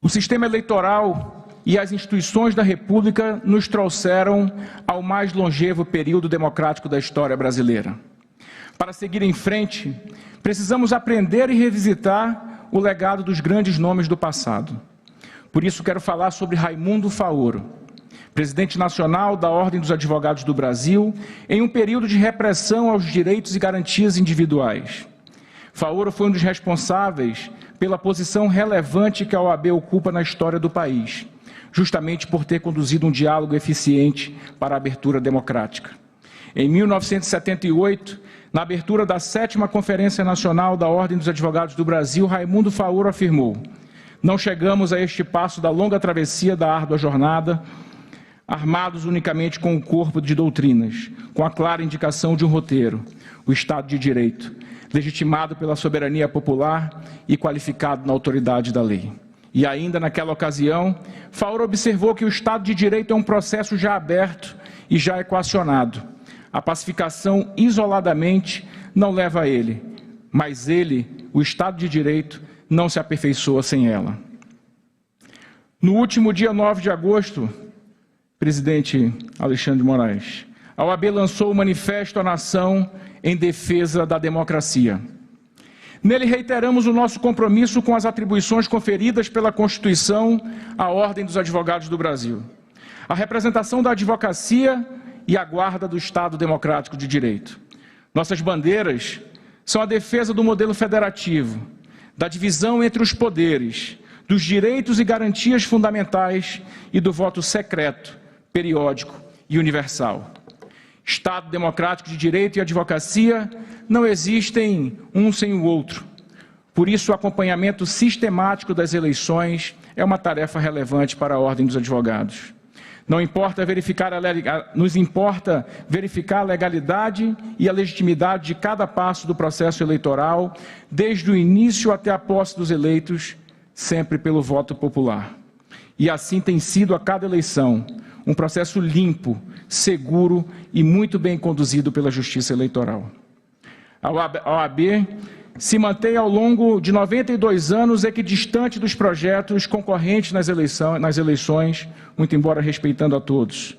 O sistema eleitoral e as instituições da República nos trouxeram ao mais longevo período democrático da história brasileira. Para seguir em frente, precisamos aprender e revisitar o legado dos grandes nomes do passado. Por isso, quero falar sobre Raimundo Faoro, presidente nacional da Ordem dos Advogados do Brasil, em um período de repressão aos direitos e garantias individuais. Faoro foi um dos responsáveis pela posição relevante que a OAB ocupa na história do país, justamente por ter conduzido um diálogo eficiente para a abertura democrática. Em 1978, na abertura da 7ª Conferência Nacional da Ordem dos Advogados do Brasil, Raimundo Faoro afirmou: "Não chegamos a este passo da longa travessia da árdua jornada, armados unicamente com o corpo de doutrinas, com a clara indicação de um roteiro, o Estado de Direito, legitimado pela soberania popular e qualificado na autoridade da lei." E ainda naquela ocasião, Faoro observou que o Estado de Direito é um processo já aberto e já equacionado. A pacificação isoladamente não leva a ele, mas ele, o Estado de Direito, não se aperfeiçoa sem ela. No último dia 9 de agosto, presidente Alexandre de Moraes, a OAB lançou o Manifesto à Nação em Defesa da Democracia. Nele reiteramos o nosso compromisso com as atribuições conferidas pela Constituição à Ordem dos Advogados do Brasil, a representação da advocacia e a guarda do Estado Democrático de Direito. Nossas bandeiras são a defesa do modelo federativo, da divisão entre os poderes, dos direitos e garantias fundamentais e do voto secreto, periódico e universal. Estado democrático de direito e advocacia não existem um sem o outro. Por isso, o acompanhamento sistemático das eleições é uma tarefa relevante para a Ordem dos Advogados. Nos importa verificar a legalidade e a legitimidade de cada passo do processo eleitoral, desde o início até a posse dos eleitos, sempre pelo voto popular. E assim tem sido a cada eleição, um processo limpo, seguro e muito bem conduzido pela Justiça Eleitoral. A OAB se mantém ao longo de 92 anos equidistante dos projetos concorrentes nas eleições, muito embora respeitando a todos.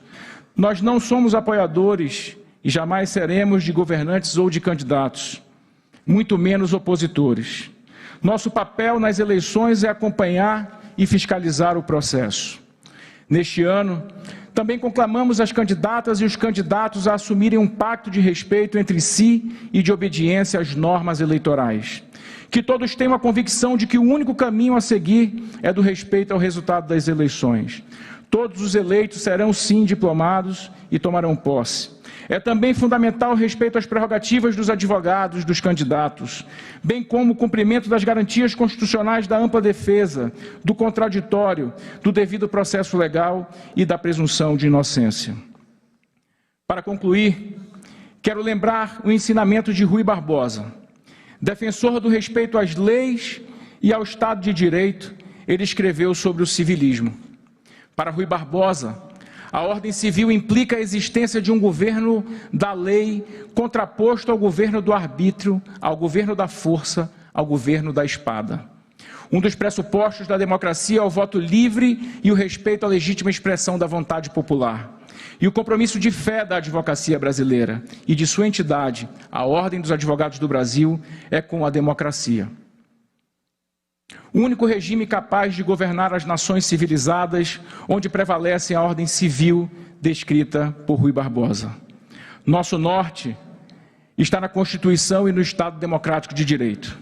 Nós não somos apoiadores e jamais seremos de governantes ou de candidatos, muito menos opositores. Nosso papel nas eleições é acompanhar e fiscalizar o processo. Neste ano, também conclamamos as candidatas e os candidatos a assumirem um pacto de respeito entre si e de obediência às normas eleitorais. Que todos tenham a convicção de que o único caminho a seguir é do respeito ao resultado das eleições. Todos os eleitos serão, sim, diplomados e tomarão posse. É também fundamental o respeito às prerrogativas dos advogados, dos candidatos, bem como o cumprimento das garantias constitucionais da ampla defesa, do contraditório, do devido processo legal e da presunção de inocência. Para concluir, quero lembrar o ensinamento de Rui Barbosa. Defensor do respeito às leis e ao Estado de Direito, ele escreveu sobre o civilismo. Para Rui Barbosa, a ordem civil implica a existência de um governo da lei contraposto ao governo do arbítrio, ao governo da força, ao governo da espada. Um dos pressupostos da democracia é o voto livre e o respeito à legítima expressão da vontade popular. E o compromisso de fé da advocacia brasileira e de sua entidade, a Ordem dos Advogados do Brasil, é com a democracia. O único regime capaz de governar as nações civilizadas, onde prevalece a ordem civil descrita por Rui Barbosa. Nosso norte está na Constituição e no Estado Democrático de Direito.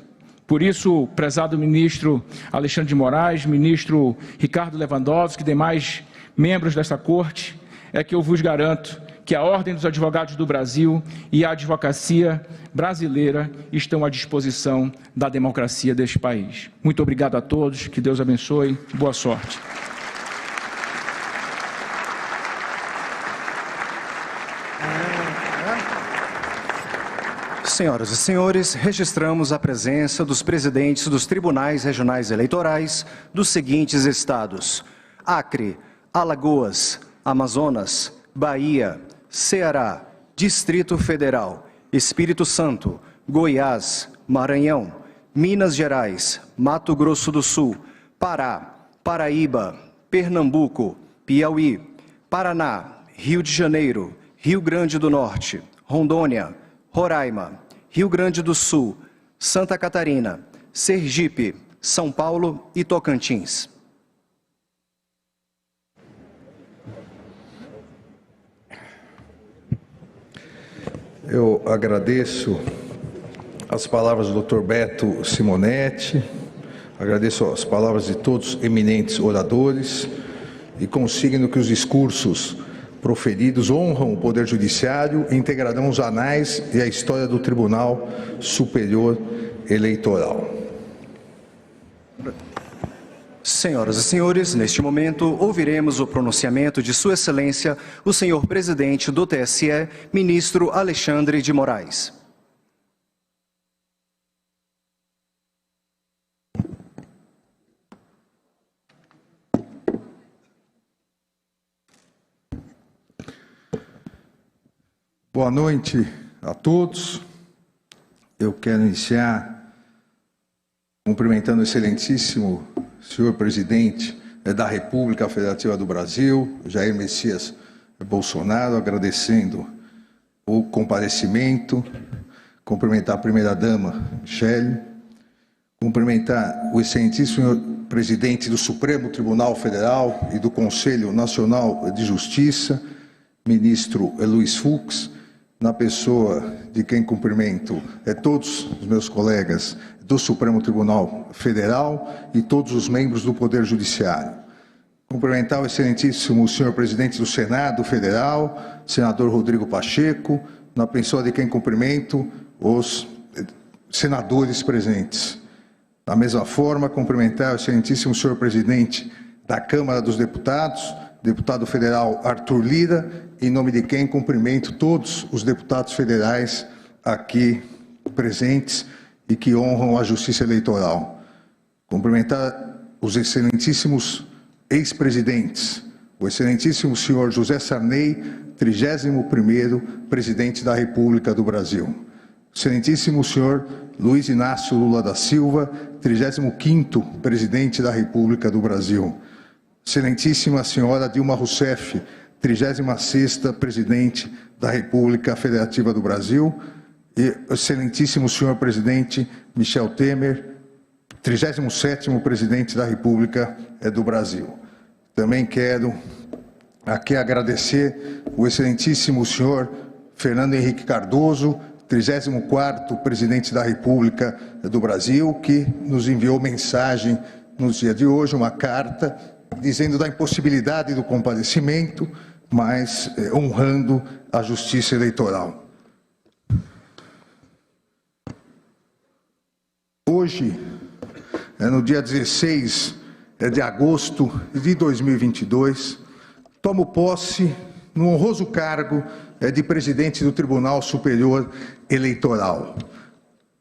Por isso, prezado ministro Alexandre de Moraes, ministro Ricardo Lewandowski e demais membros desta Corte, é que eu vos garanto que a Ordem dos Advogados do Brasil e a advocacia brasileira estão à disposição da democracia deste país. Muito obrigado a todos, que Deus abençoe, boa sorte. Senhoras e senhores, registramos a presença dos presidentes dos tribunais regionais eleitorais dos seguintes estados: Acre, Alagoas, Amazonas, Bahia, Ceará, Distrito Federal, Espírito Santo, Goiás, Maranhão, Minas Gerais, Mato Grosso do Sul, Pará, Paraíba, Pernambuco, Piauí, Paraná, Rio de Janeiro, Rio Grande do Norte, Rondônia, Roraima, Rio Grande do Sul, Santa Catarina, Sergipe, São Paulo e Tocantins. Eu agradeço as palavras do Dr. Beto Simonetti, agradeço as palavras de todos os eminentes oradores e consigno que os discursos proferidos honram o Poder Judiciário e integrarão os anais e a história do Tribunal Superior Eleitoral. Senhoras e senhores, neste momento ouviremos o pronunciamento de Sua Excelência, o senhor presidente do TSE, ministro Alexandre de Moraes. Boa noite a todos. Eu quero iniciar cumprimentando o excelentíssimo senhor presidente da República Federativa do Brasil, Jair Messias Bolsonaro, agradecendo o comparecimento, cumprimentar a primeira-dama, Michele, cumprimentar o excelentíssimo senhor presidente do Supremo Tribunal Federal e do Conselho Nacional de Justiça, ministro Luiz Fux, na pessoa de quem cumprimento todos os meus colegas do Supremo Tribunal Federal e todos os membros do Poder Judiciário. Cumprimentar o excelentíssimo senhor presidente do Senado Federal, senador Rodrigo Pacheco, na pessoa de quem cumprimento os senadores presentes. Da mesma forma, cumprimentar o excelentíssimo senhor presidente da Câmara dos Deputados, deputado federal Arthur Lira, em nome de quem cumprimento todos os deputados federais aqui presentes e que honram a Justiça Eleitoral. Cumprimentar os excelentíssimos ex-presidentes, o excelentíssimo senhor José Sarney, 31º presidente da República do Brasil. O excelentíssimo senhor Luiz Inácio Lula da Silva, 35º presidente da República do Brasil. Excelentíssima senhora Dilma Rousseff, 36ª presidente da República Federativa do Brasil, e o excelentíssimo senhor presidente Michel Temer, 37º presidente da República do Brasil. Também quero aqui agradecer o excelentíssimo senhor Fernando Henrique Cardoso, 34º presidente da República do Brasil, que nos enviou mensagem no dia de hoje, uma carta, dizendo da impossibilidade do comparecimento, mas honrando a Justiça Eleitoral. Hoje, no dia 16 de agosto de 2022, tomo posse no honroso cargo de presidente do Tribunal Superior Eleitoral,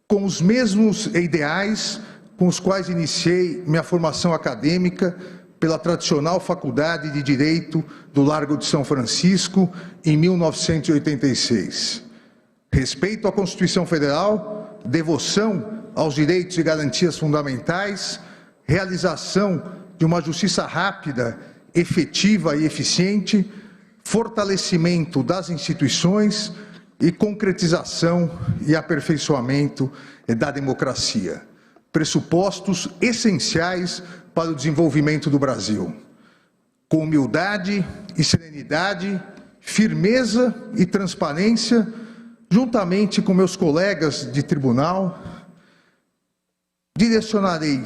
com os mesmos ideais com os quais iniciei minha formação acadêmica pela tradicional Faculdade de Direito do Largo de São Francisco, em 1986. Respeito à Constituição Federal, devoção aos direitos e garantias fundamentais, realização de uma justiça rápida, efetiva e eficiente, fortalecimento das instituições e concretização e aperfeiçoamento da democracia. Pressupostos essenciais para o desenvolvimento do Brasil. Com humildade e serenidade, firmeza e transparência, juntamente com meus colegas de tribunal, direcionarei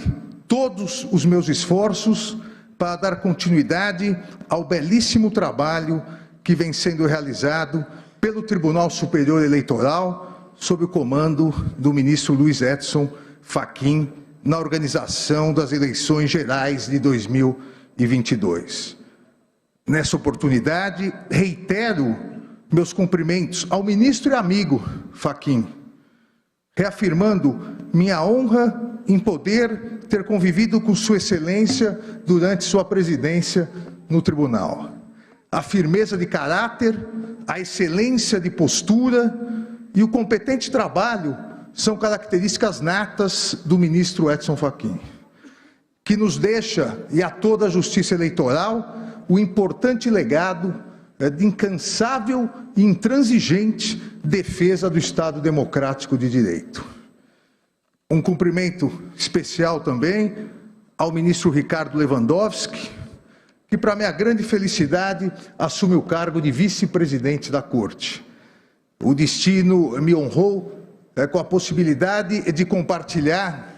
todos os meus esforços para dar continuidade ao belíssimo trabalho que vem sendo realizado pelo Tribunal Superior Eleitoral, sob o comando do ministro Luiz Edson Fachin, na organização das eleições gerais de 2022. Nessa oportunidade, reitero meus cumprimentos ao ministro e amigo Fachin, reafirmando minha honra em poder ter convivido com Sua Excelência durante sua presidência no Tribunal. A firmeza de caráter, a excelência de postura e o competente trabalho são características natas do ministro Edson Fachin, que nos deixa, e a toda a Justiça Eleitoral, o importante legado de incansável e intransigente defesa do Estado Democrático de Direito. Um cumprimento especial também ao ministro Ricardo Lewandowski, que, para minha grande felicidade, assume o cargo de vice-presidente da Corte. O destino me honrou com a possibilidade de compartilhar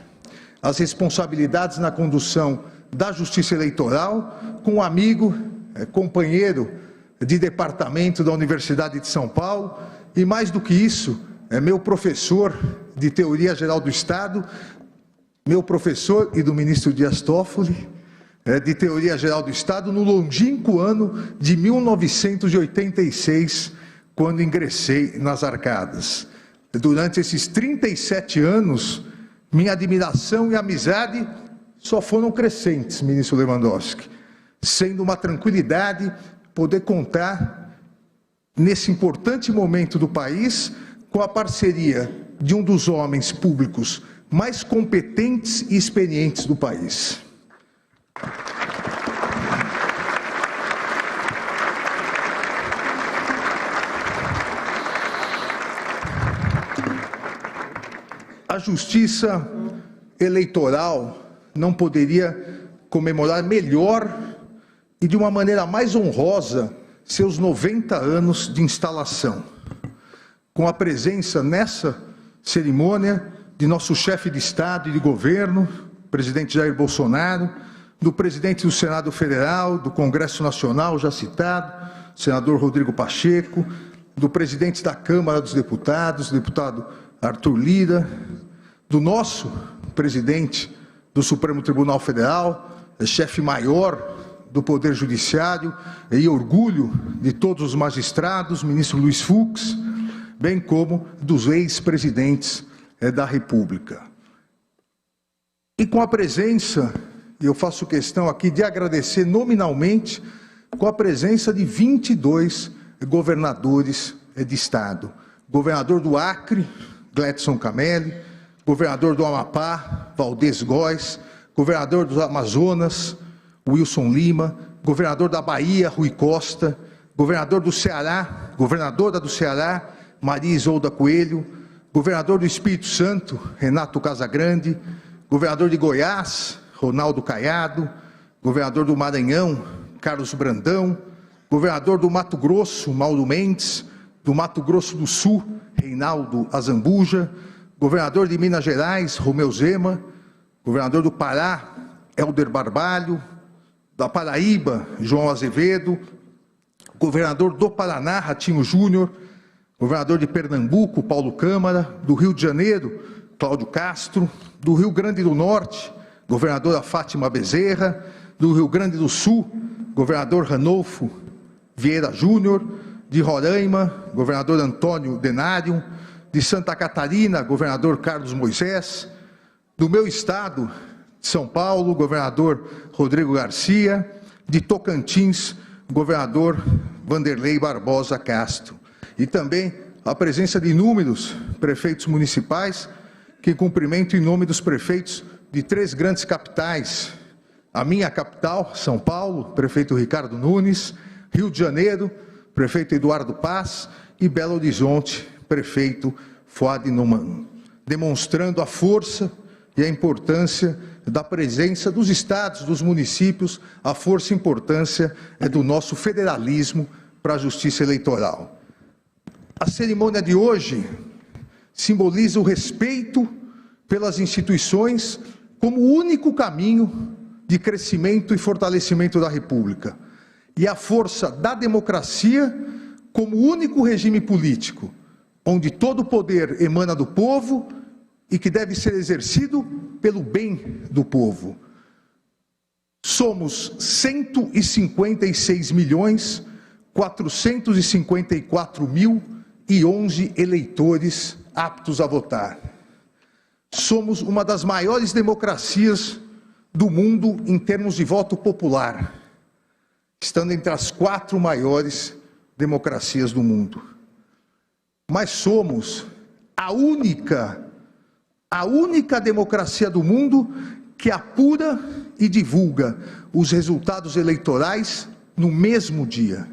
as responsabilidades na condução da Justiça Eleitoral com um amigo, companheiro de departamento da Universidade de São Paulo e, mais do que isso, meu professor de Teoria Geral do Estado, meu professor e do ministro Dias Toffoli, de Teoria Geral do Estado, no longínquo ano de 1986, quando ingressei nas arcadas. Durante esses 37 anos, minha admiração e amizade só foram crescentes, ministro Lewandowski, sendo uma tranquilidade poder contar, nesse importante momento do país, com a parceria de um dos homens públicos mais competentes e experientes do país. A Justiça Eleitoral não poderia comemorar melhor e de uma maneira mais honrosa seus 90 anos de instalação, com a presença nessa cerimônia de nosso chefe de Estado e de governo, presidente Jair Bolsonaro, do presidente do Senado Federal, do Congresso Nacional, já citado, senador Rodrigo Pacheco, do presidente da Câmara dos Deputados, deputado Arthur Lira, do nosso presidente do Supremo Tribunal Federal, chefe maior do Poder Judiciário, e orgulho de todos os magistrados, ministro Luiz Fux, bem como dos ex-presidentes da República. E com a presença, e eu faço questão aqui de agradecer nominalmente, com a presença de 22 governadores de Estado. Governador do Acre, Gledson Camelli, governador do Amapá, Valdez Góes, governador do Amazonas, Wilson Lima, governador da Bahia, Rui Costa, governador do Ceará, governadora do Ceará, Maria Isolda Coelho, governador do Espírito Santo, Renato Casagrande, governador de Goiás, Ronaldo Caiado, governador do Maranhão, Carlos Brandão, governador do Mato Grosso, Mauro Mendes, do Mato Grosso do Sul, Reinaldo Azambuja, governador de Minas Gerais, Romeu Zema, governador do Pará, Helder Barbalho, da Paraíba, João Azevedo, governador do Paraná, Ratinho Júnior, governador de Pernambuco, Paulo Câmara, do Rio de Janeiro, Cláudio Castro, do Rio Grande do Norte, governadora Fátima Bezerra, do Rio Grande do Sul, governador Ranolfo Vieira Júnior, de Roraima, governador Antônio Denário, de Santa Catarina, governador Carlos Moisés, do meu estado, de São Paulo, governador Rodrigo Garcia, de Tocantins, governador Vanderlei Barbosa Castro. E também a presença de inúmeros prefeitos municipais, que cumprimento em nome dos prefeitos de 3 grandes capitais: a minha capital, São Paulo, prefeito Ricardo Nunes; Rio de Janeiro, prefeito Eduardo Paz; e Belo Horizonte, prefeito Fuad Numan, demonstrando a força e a importância da presença dos estados, dos municípios, a força e importância do nosso federalismo para a justiça eleitoral. A cerimônia de hoje simboliza o respeito pelas instituições como o único caminho de crescimento e fortalecimento da República, e a força da democracia como o único regime político, onde todo o poder emana do povo e que deve ser exercido pelo bem do povo. Somos 156.454.011 eleitores aptos a votar. Somos uma das maiores democracias do mundo em termos de voto popular, estando entre as 4 maiores democracias do mundo. Mas somos a única democracia do mundo que apura e divulga os resultados eleitorais no mesmo dia,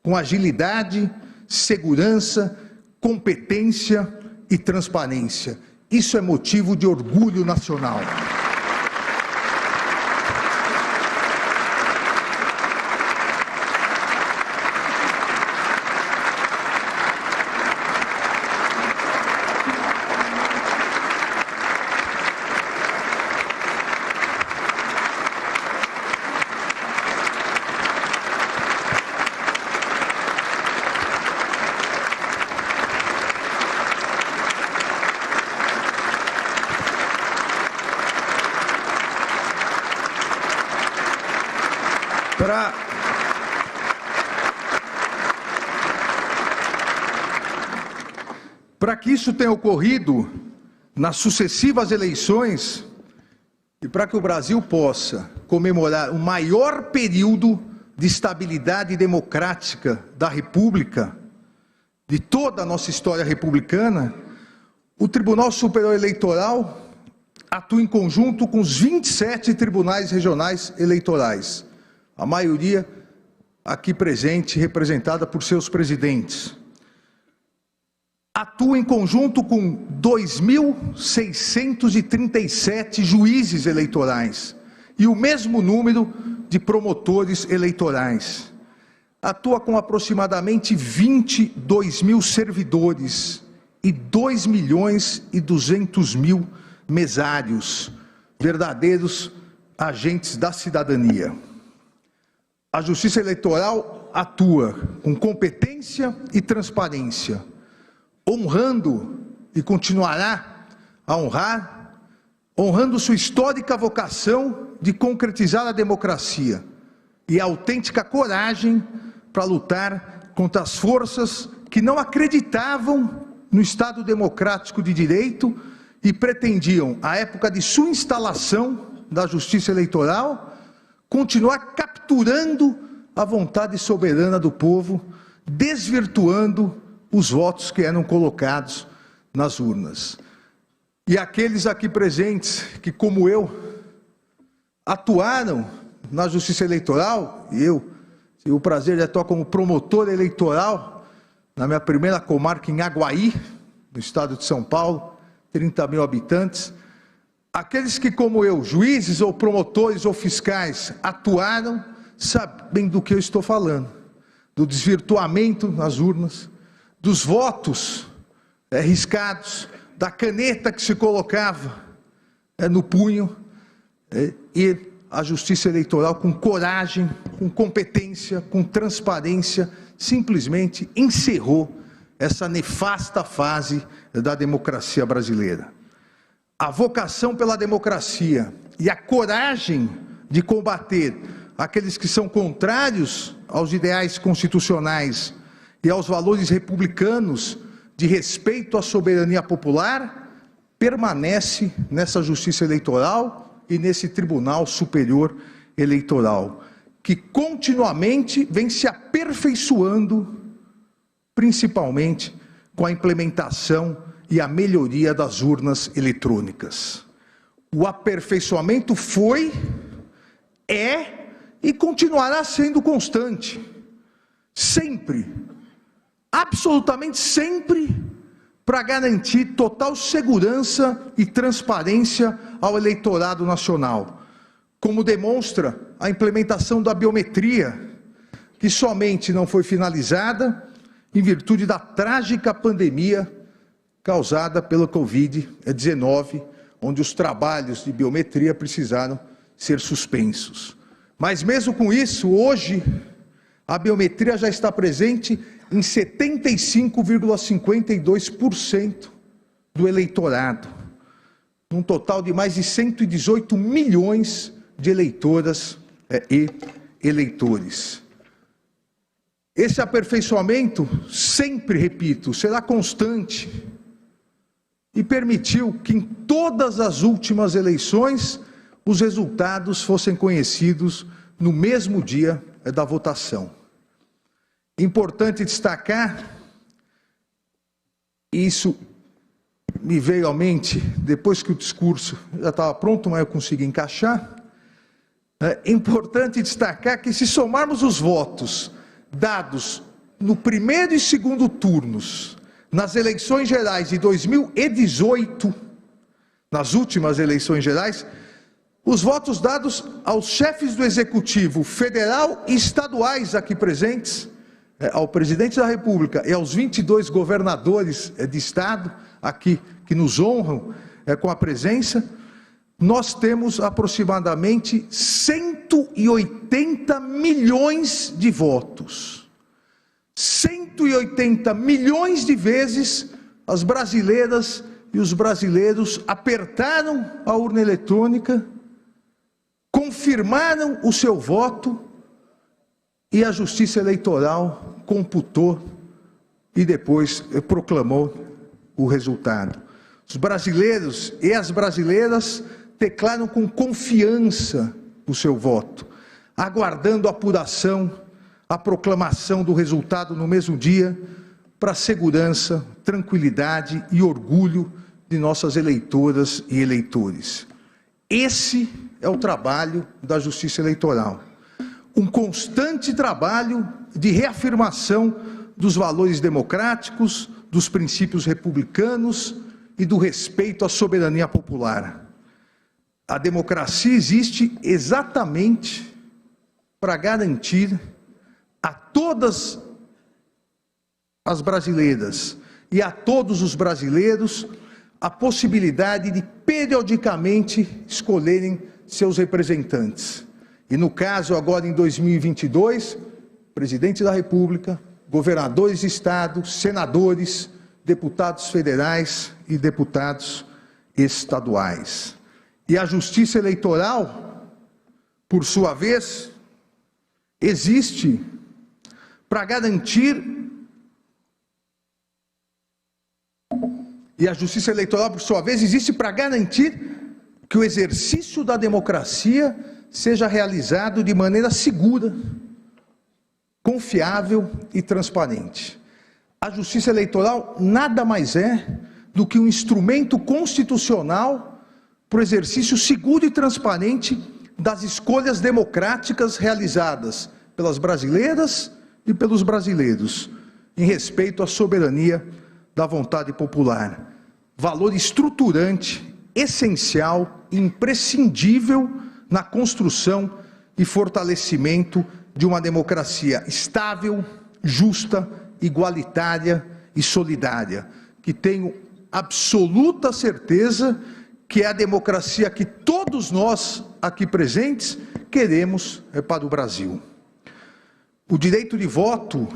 com agilidade, segurança, competência e transparência. Isso é motivo de orgulho nacional. Para que isso tenha ocorrido nas sucessivas eleições e para que o Brasil possa comemorar o maior período de estabilidade democrática da República, de toda a nossa história republicana, o Tribunal Superior Eleitoral atua em conjunto com os 27 tribunais regionais eleitorais, a maioria aqui presente, representada por seus presidentes. Atua em conjunto com 2.637 juízes eleitorais e o mesmo número de promotores eleitorais. Atua com aproximadamente 22 mil servidores e 2.200.000 mesários, verdadeiros agentes da cidadania. A Justiça Eleitoral atua com competência e transparência, honrando e continuará a honrando sua histórica vocação de concretizar a democracia e a autêntica coragem para lutar contra as forças que não acreditavam no Estado democrático de direito e pretendiam, à época de sua instalação da Justiça Eleitoral, continuar capturando a vontade soberana do povo, desvirtuando os votos que eram colocados nas urnas. E aqueles aqui presentes que, como eu, atuaram na Justiça Eleitoral, e eu tive o prazer de atuar como promotor eleitoral na minha primeira comarca em Aguaí, no estado de São Paulo, 30 mil habitantes. Aqueles que, como eu, juízes ou promotores ou fiscais, atuaram, sabem do que eu estou falando, do desvirtuamento nas urnas, dos votos riscados, da caneta que se colocava no punho, e a Justiça Eleitoral, com coragem, com competência, com transparência, simplesmente encerrou essa nefasta fase da democracia brasileira. A vocação pela democracia e a coragem de combater aqueles que são contrários aos ideais constitucionais e aos valores republicanos de respeito à soberania popular permanece nessa Justiça Eleitoral e nesse Tribunal Superior Eleitoral, que continuamente vem se aperfeiçoando, principalmente com a implementação e a melhoria das urnas eletrônicas. O aperfeiçoamento foi, é e continuará sendo constante. Sempre, absolutamente sempre, para garantir total segurança e transparência ao eleitorado nacional, como demonstra a implementação da biometria, que somente não foi finalizada em virtude da trágica pandemia causada pela Covid-19, onde os trabalhos de biometria precisaram ser suspensos. Mas mesmo com isso, hoje, a biometria já está presente em 75,52% do eleitorado, num total de mais de 118 milhões de eleitoras e eleitores. Esse aperfeiçoamento, sempre repito, será constante e permitiu que em todas as últimas eleições os resultados fossem conhecidos no mesmo dia da votação. Importante destacar, isso me veio à mente depois que o discurso já estava pronto, mas eu consegui encaixar. É importante destacar que, se somarmos os votos dados no primeiro e segundo turnos nas eleições gerais de 2018, nas últimas eleições gerais, os votos dados aos chefes do Executivo federal e estaduais aqui presentes, ao presidente da República e aos 22 governadores de estado aqui que nos honram com a presença, nós temos aproximadamente 180 milhões de votos. 180 milhões de vezes as brasileiras e os brasileiros apertaram a urna eletrônica, confirmaram o seu voto e a Justiça Eleitoral computou e depois proclamou o resultado. Os brasileiros e as brasileiras declaram com confiança o seu voto, aguardando a apuração, a proclamação do resultado no mesmo dia, para a segurança, tranquilidade e orgulho de nossas eleitoras e eleitores. Esse é o trabalho da Justiça Eleitoral. Um constante trabalho de reafirmação dos valores democráticos, dos princípios republicanos e do respeito à soberania popular. A democracia existe exatamente para garantir a todas as brasileiras e a todos os brasileiros a possibilidade de periodicamente escolherem seus representantes. E no caso agora em 2022, presidente da República, governadores de estado, senadores, deputados federais e deputados estaduais. E a Justiça Eleitoral, por sua vez, existe para garantir, que o exercício da democracia seja realizado de maneira segura, confiável e transparente. A Justiça Eleitoral nada mais é do que um instrumento constitucional para o exercício seguro e transparente das escolhas democráticas realizadas pelas brasileiras e pelos brasileiros, em respeito à soberania da vontade popular. Valor estruturante, essencial e imprescindível na construção e fortalecimento de uma democracia estável, justa, igualitária e solidária, que tenho absoluta certeza que é a democracia que todos nós aqui presentes queremos para o Brasil. O direito de voto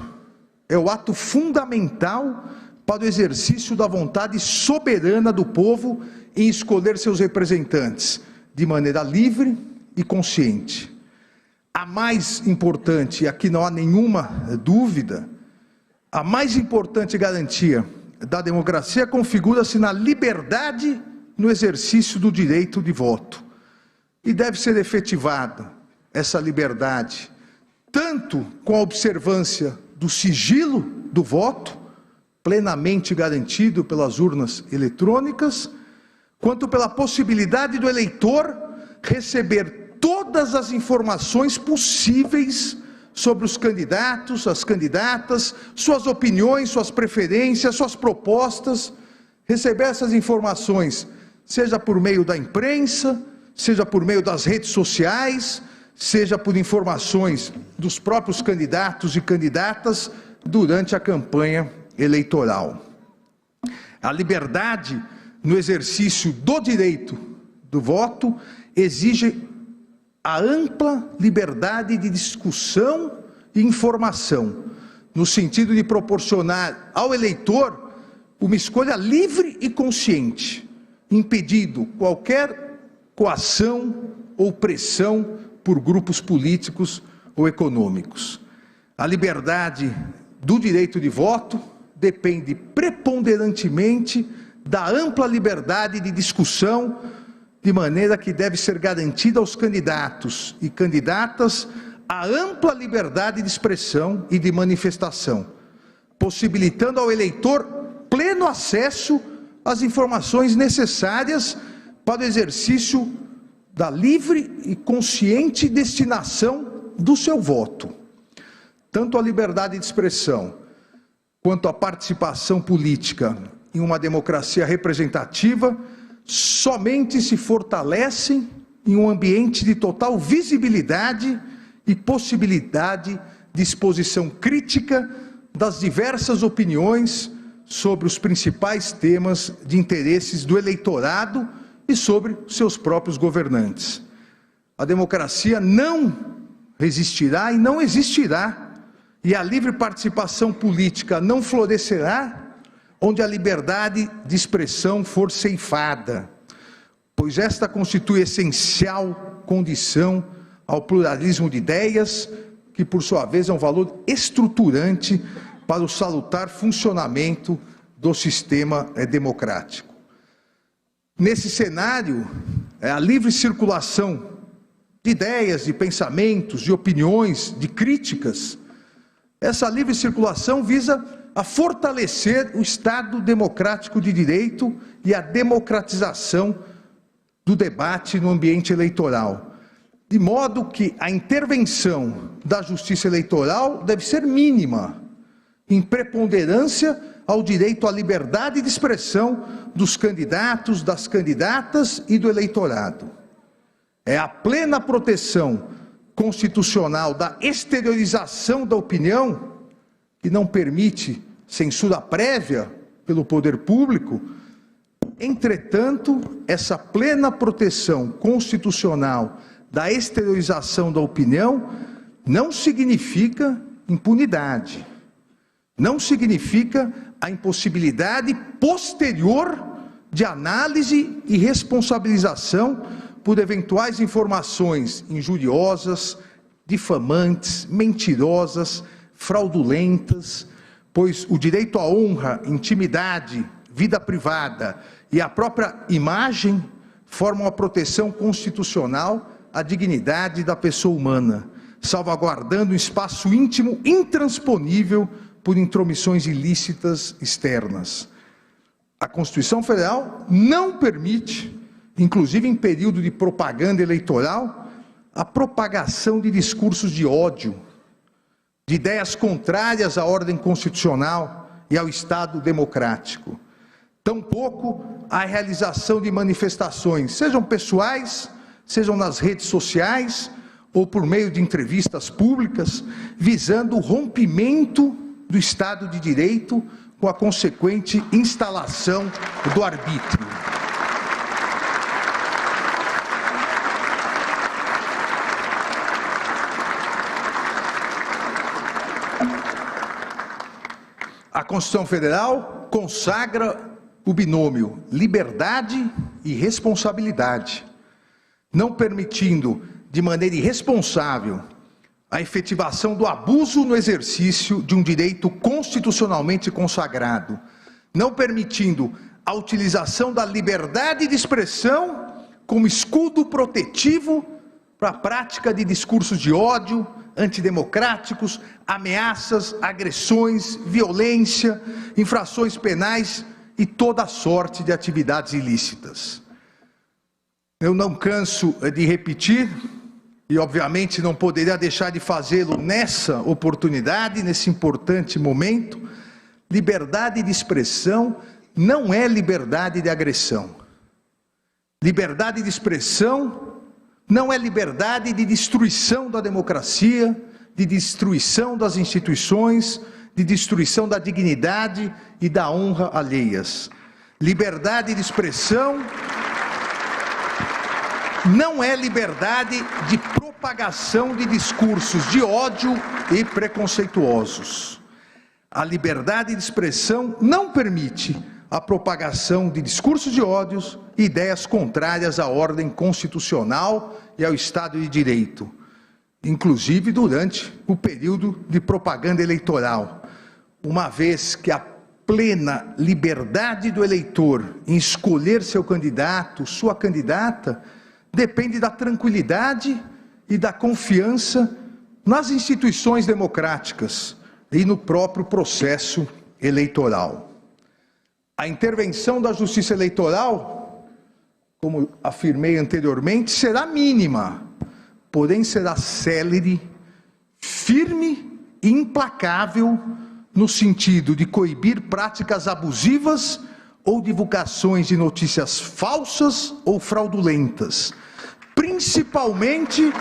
é o ato fundamental para o exercício da vontade soberana do povo em escolher seus representantes de maneira livre e consciente. A mais importante, aqui não há nenhuma dúvida, a mais importante garantia da democracia configura-se na liberdade no exercício do direito de voto. E deve ser efetivada essa liberdade, tanto com a observância do sigilo do voto, plenamente garantido pelas urnas eletrônicas, quanto pela possibilidade do eleitor receber todas as informações possíveis sobre os candidatos, as candidatas, suas opiniões, suas preferências, suas propostas, receber essas informações, seja por meio da imprensa, seja por meio das redes sociais, seja por informações dos próprios candidatos e candidatas durante a campanha eleitoral. A liberdade no exercício do direito do voto exige a ampla liberdade de discussão e informação, no sentido de proporcionar ao eleitor uma escolha livre e consciente, impedindo qualquer coação ou pressão por grupos políticos ou econômicos. A liberdade do direito de voto depende preponderantemente da ampla liberdade de discussão, de maneira que deve ser garantida aos candidatos e candidatas a ampla liberdade de expressão e de manifestação, possibilitando ao eleitor pleno acesso às informações necessárias para o exercício da livre e consciente destinação do seu voto. Tanto a liberdade de expressão quanto a participação política em uma democracia representativa somente se fortalecem em um ambiente de total visibilidade e possibilidade de exposição crítica das diversas opiniões sobre os principais temas de interesses do eleitorado e sobre seus próprios governantes. A democracia não resistirá e não existirá, e a livre participação política não florescerá onde a liberdade de expressão for ceifada, pois esta constitui essencial condição ao pluralismo de ideias, que por sua vez é um valor estruturante para o salutar funcionamento do sistema democrático. Nesse cenário, a livre circulação de ideias, de pensamentos, de opiniões, de críticas, essa livre circulação visa a fortalecer o Estado democrático de direito e a democratização do debate no ambiente eleitoral, de modo que a intervenção da Justiça Eleitoral deve ser mínima, em preponderância ao direito à liberdade de expressão dos candidatos, das candidatas e do eleitorado. É a plena proteção constitucional da exteriorização da opinião, que não permite censura prévia pelo poder público. Entretanto, essa plena proteção constitucional da exteriorização da opinião não significa impunidade, não significa a impossibilidade posterior de análise e responsabilização por eventuais informações injuriosas, difamantes, mentirosas, fraudulentas, pois o direito à honra, intimidade, vida privada e a própria imagem formam a proteção constitucional à dignidade da pessoa humana, salvaguardando um espaço íntimo intransponível por intromissões ilícitas externas. A Constituição Federal não permite, inclusive em período de propaganda eleitoral, a propagação de discursos de ódio, de ideias contrárias à ordem constitucional e ao Estado democrático. Tampouco a realização de manifestações, sejam pessoais, sejam nas redes sociais ou por meio de entrevistas públicas, visando o rompimento do Estado de Direito com a consequente instalação do arbítrio. A Constituição Federal consagra o binômio liberdade e responsabilidade, não permitindo de maneira irresponsável a efetivação do abuso no exercício de um direito constitucionalmente consagrado, não permitindo a utilização da liberdade de expressão como escudo protetivo para a prática de discursos de ódio, antidemocráticos, ameaças, agressões, violência, infrações penais e toda sorte de atividades ilícitas. Eu não canso de repetir, e obviamente não poderia deixar de fazê-lo nessa oportunidade, nesse importante momento: liberdade de expressão não é liberdade de agressão. Liberdade de expressão não é liberdade de destruição da democracia, de destruição das instituições, de destruição da dignidade e da honra alheias. Liberdade de expressão não é liberdade de propagação de discursos de ódio e preconceituosos. A liberdade de expressão não permite a propagação de discursos de ódios e ideias contrárias à ordem constitucional e ao Estado de Direito, inclusive durante o período de propaganda eleitoral, uma vez que a plena liberdade do eleitor em escolher seu candidato, sua candidata, depende da tranquilidade e da confiança nas instituições democráticas e no próprio processo eleitoral. A intervenção da Justiça Eleitoral, como afirmei anteriormente, será mínima, porém será célere, firme e implacável no sentido de coibir práticas abusivas ou divulgações de notícias falsas ou fraudulentas, principalmente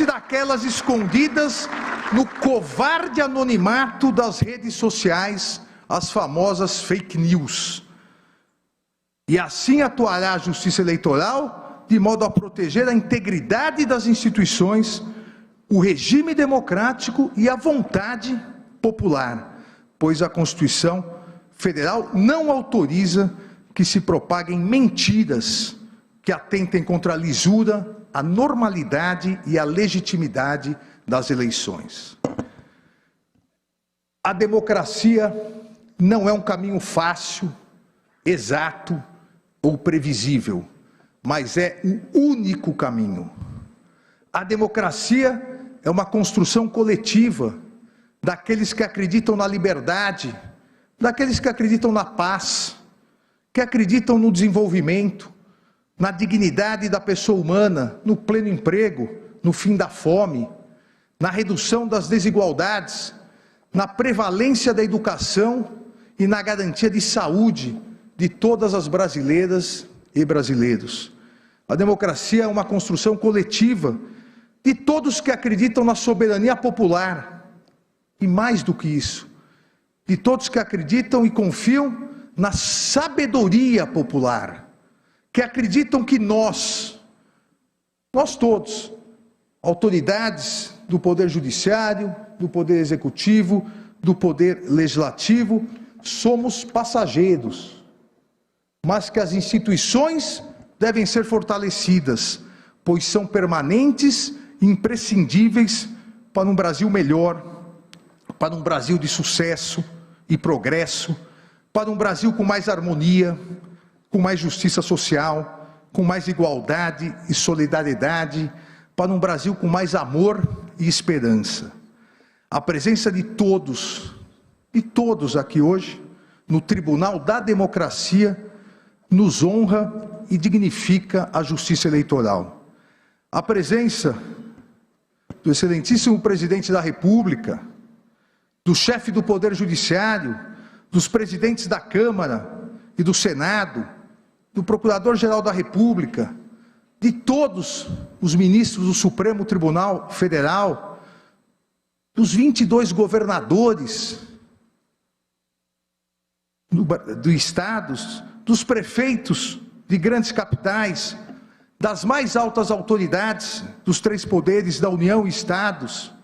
daquelas escondidas no covarde anonimato das redes sociais, as famosas fake news. E assim atuará a Justiça Eleitoral de modo a proteger a integridade das instituições, o regime democrático e a vontade popular, pois a Constituição Federal não autoriza que se propaguem mentiras que atentem contra a lisura, a normalidade e a legitimidade das eleições. A democracia não é um caminho fácil, exato ou previsível, mas é o único caminho. A democracia é uma construção coletiva daqueles que acreditam na liberdade, daqueles que acreditam na paz, que acreditam no desenvolvimento, na dignidade da pessoa humana, no pleno emprego, no fim da fome, na redução das desigualdades, na prevalência da educação e na garantia de saúde de todas as brasileiras e brasileiros. A democracia é uma construção coletiva de todos que acreditam na soberania popular. E mais do que isso, de todos que acreditam e confiam na sabedoria popular, que acreditam que nós todos, autoridades do Poder Judiciário, do Poder Executivo, do Poder Legislativo, somos passageiros, mas que as instituições devem ser fortalecidas, pois são permanentes e imprescindíveis para um Brasil melhor, para um Brasil de sucesso e progresso, para um Brasil com mais harmonia, com mais justiça social, com mais igualdade e solidariedade, para um Brasil com mais amor e esperança. A presença de todos aqui hoje, no Tribunal da Democracia, nos honra e dignifica a justiça eleitoral. A presença do excelentíssimo presidente da República, do chefe do Poder Judiciário, dos presidentes da Câmara e do Senado, do Procurador-Geral da República, de todos os ministros do Supremo Tribunal Federal, dos 22 governadores dos estados, dos prefeitos de grandes capitais, das mais altas autoridades dos 3 poderes da União e estados,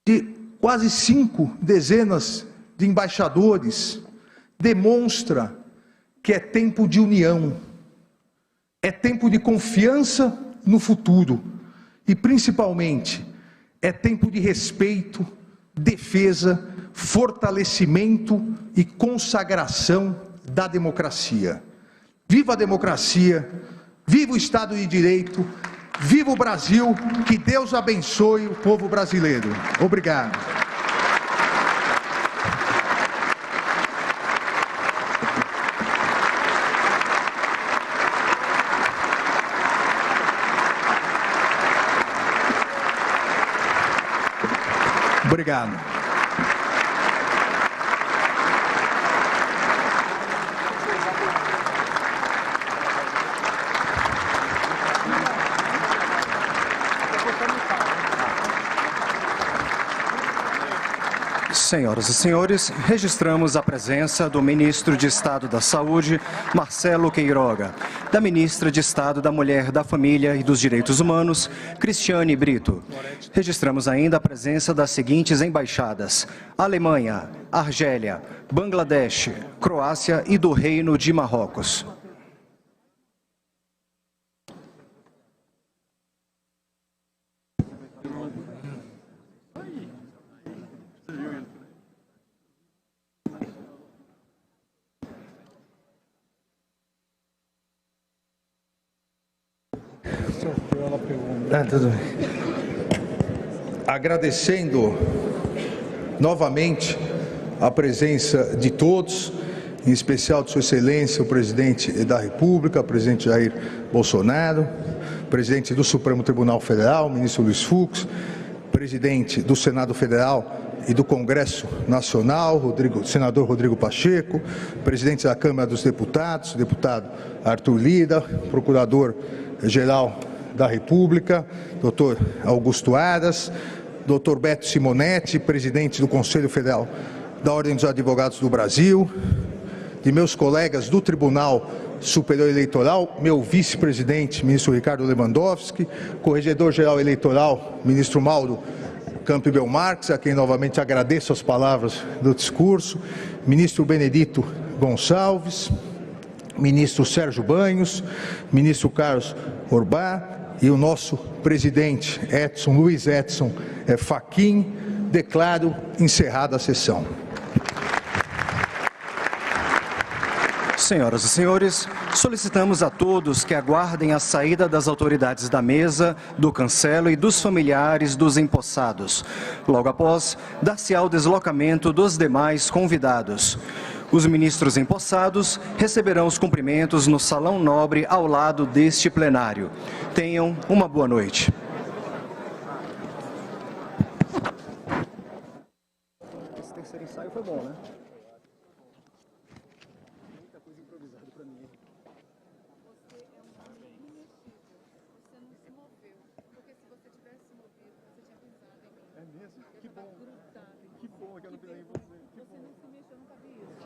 de quase 5 dezenas de embaixadores, demonstra que é tempo de união, é tempo de confiança no futuro e, principalmente, é tempo de respeito, defesa, fortalecimento e consagração da democracia. Viva a democracia, viva o Estado de Direito, viva o Brasil, que Deus abençoe o povo brasileiro. Obrigado. Obrigado. Senhoras e senhores, registramos a presença do Ministro de Estado da Saúde, Marcelo Queiroga, da Ministra de Estado da Mulher, da Família e dos Direitos Humanos, Cristiane Brito. Registramos ainda a presença das seguintes embaixadas: Alemanha, Argélia, Bangladesh, Croácia e do Reino de Marrocos. Tudo bem. Agradecendo novamente a presença de todos, em especial de Sua Excelência, o Presidente da República, o Presidente Jair Bolsonaro, Presidente do Supremo Tribunal Federal, Ministro Luiz Fux, Presidente do Senado Federal e do Congresso Nacional, Senador Rodrigo Pacheco, Presidente da Câmara dos Deputados, Deputado Arthur Lira, Procurador-Geral da República, Dr. Augusto Aras, Dr. Beto Simonetti, Presidente do Conselho Federal da Ordem dos Advogados do Brasil, de meus colegas do Tribunal Superior Eleitoral, meu vice-presidente, ministro Ricardo Lewandowski, corregedor-geral eleitoral, ministro Mauro Campbell Marques, a quem novamente agradeço as palavras do discurso, ministro Benedito Gonçalves, ministro Sérgio Banhos, ministro Carlos Orbá e o nosso presidente Luiz Edson Fachin. Declaro encerrada a sessão. Senhoras e senhores, solicitamos a todos que aguardem a saída das autoridades da mesa, do cancelo e dos familiares dos empossados. Logo após, dar-se-á o deslocamento dos demais convidados. Os ministros empossados receberão os cumprimentos no Salão Nobre ao lado deste plenário. Tenham uma boa noite. Muita coisa improvisada para mim. Você é um homem imexível. Você não se moveu. Porque se você tivesse se movido, você tinha pisado em mim. É mesmo? Eu Que tava bom. grudado em Que você. bom que eu não Que pisei em vergonha. você. Que Você bom. não se mexeu, eu nunca vi isso.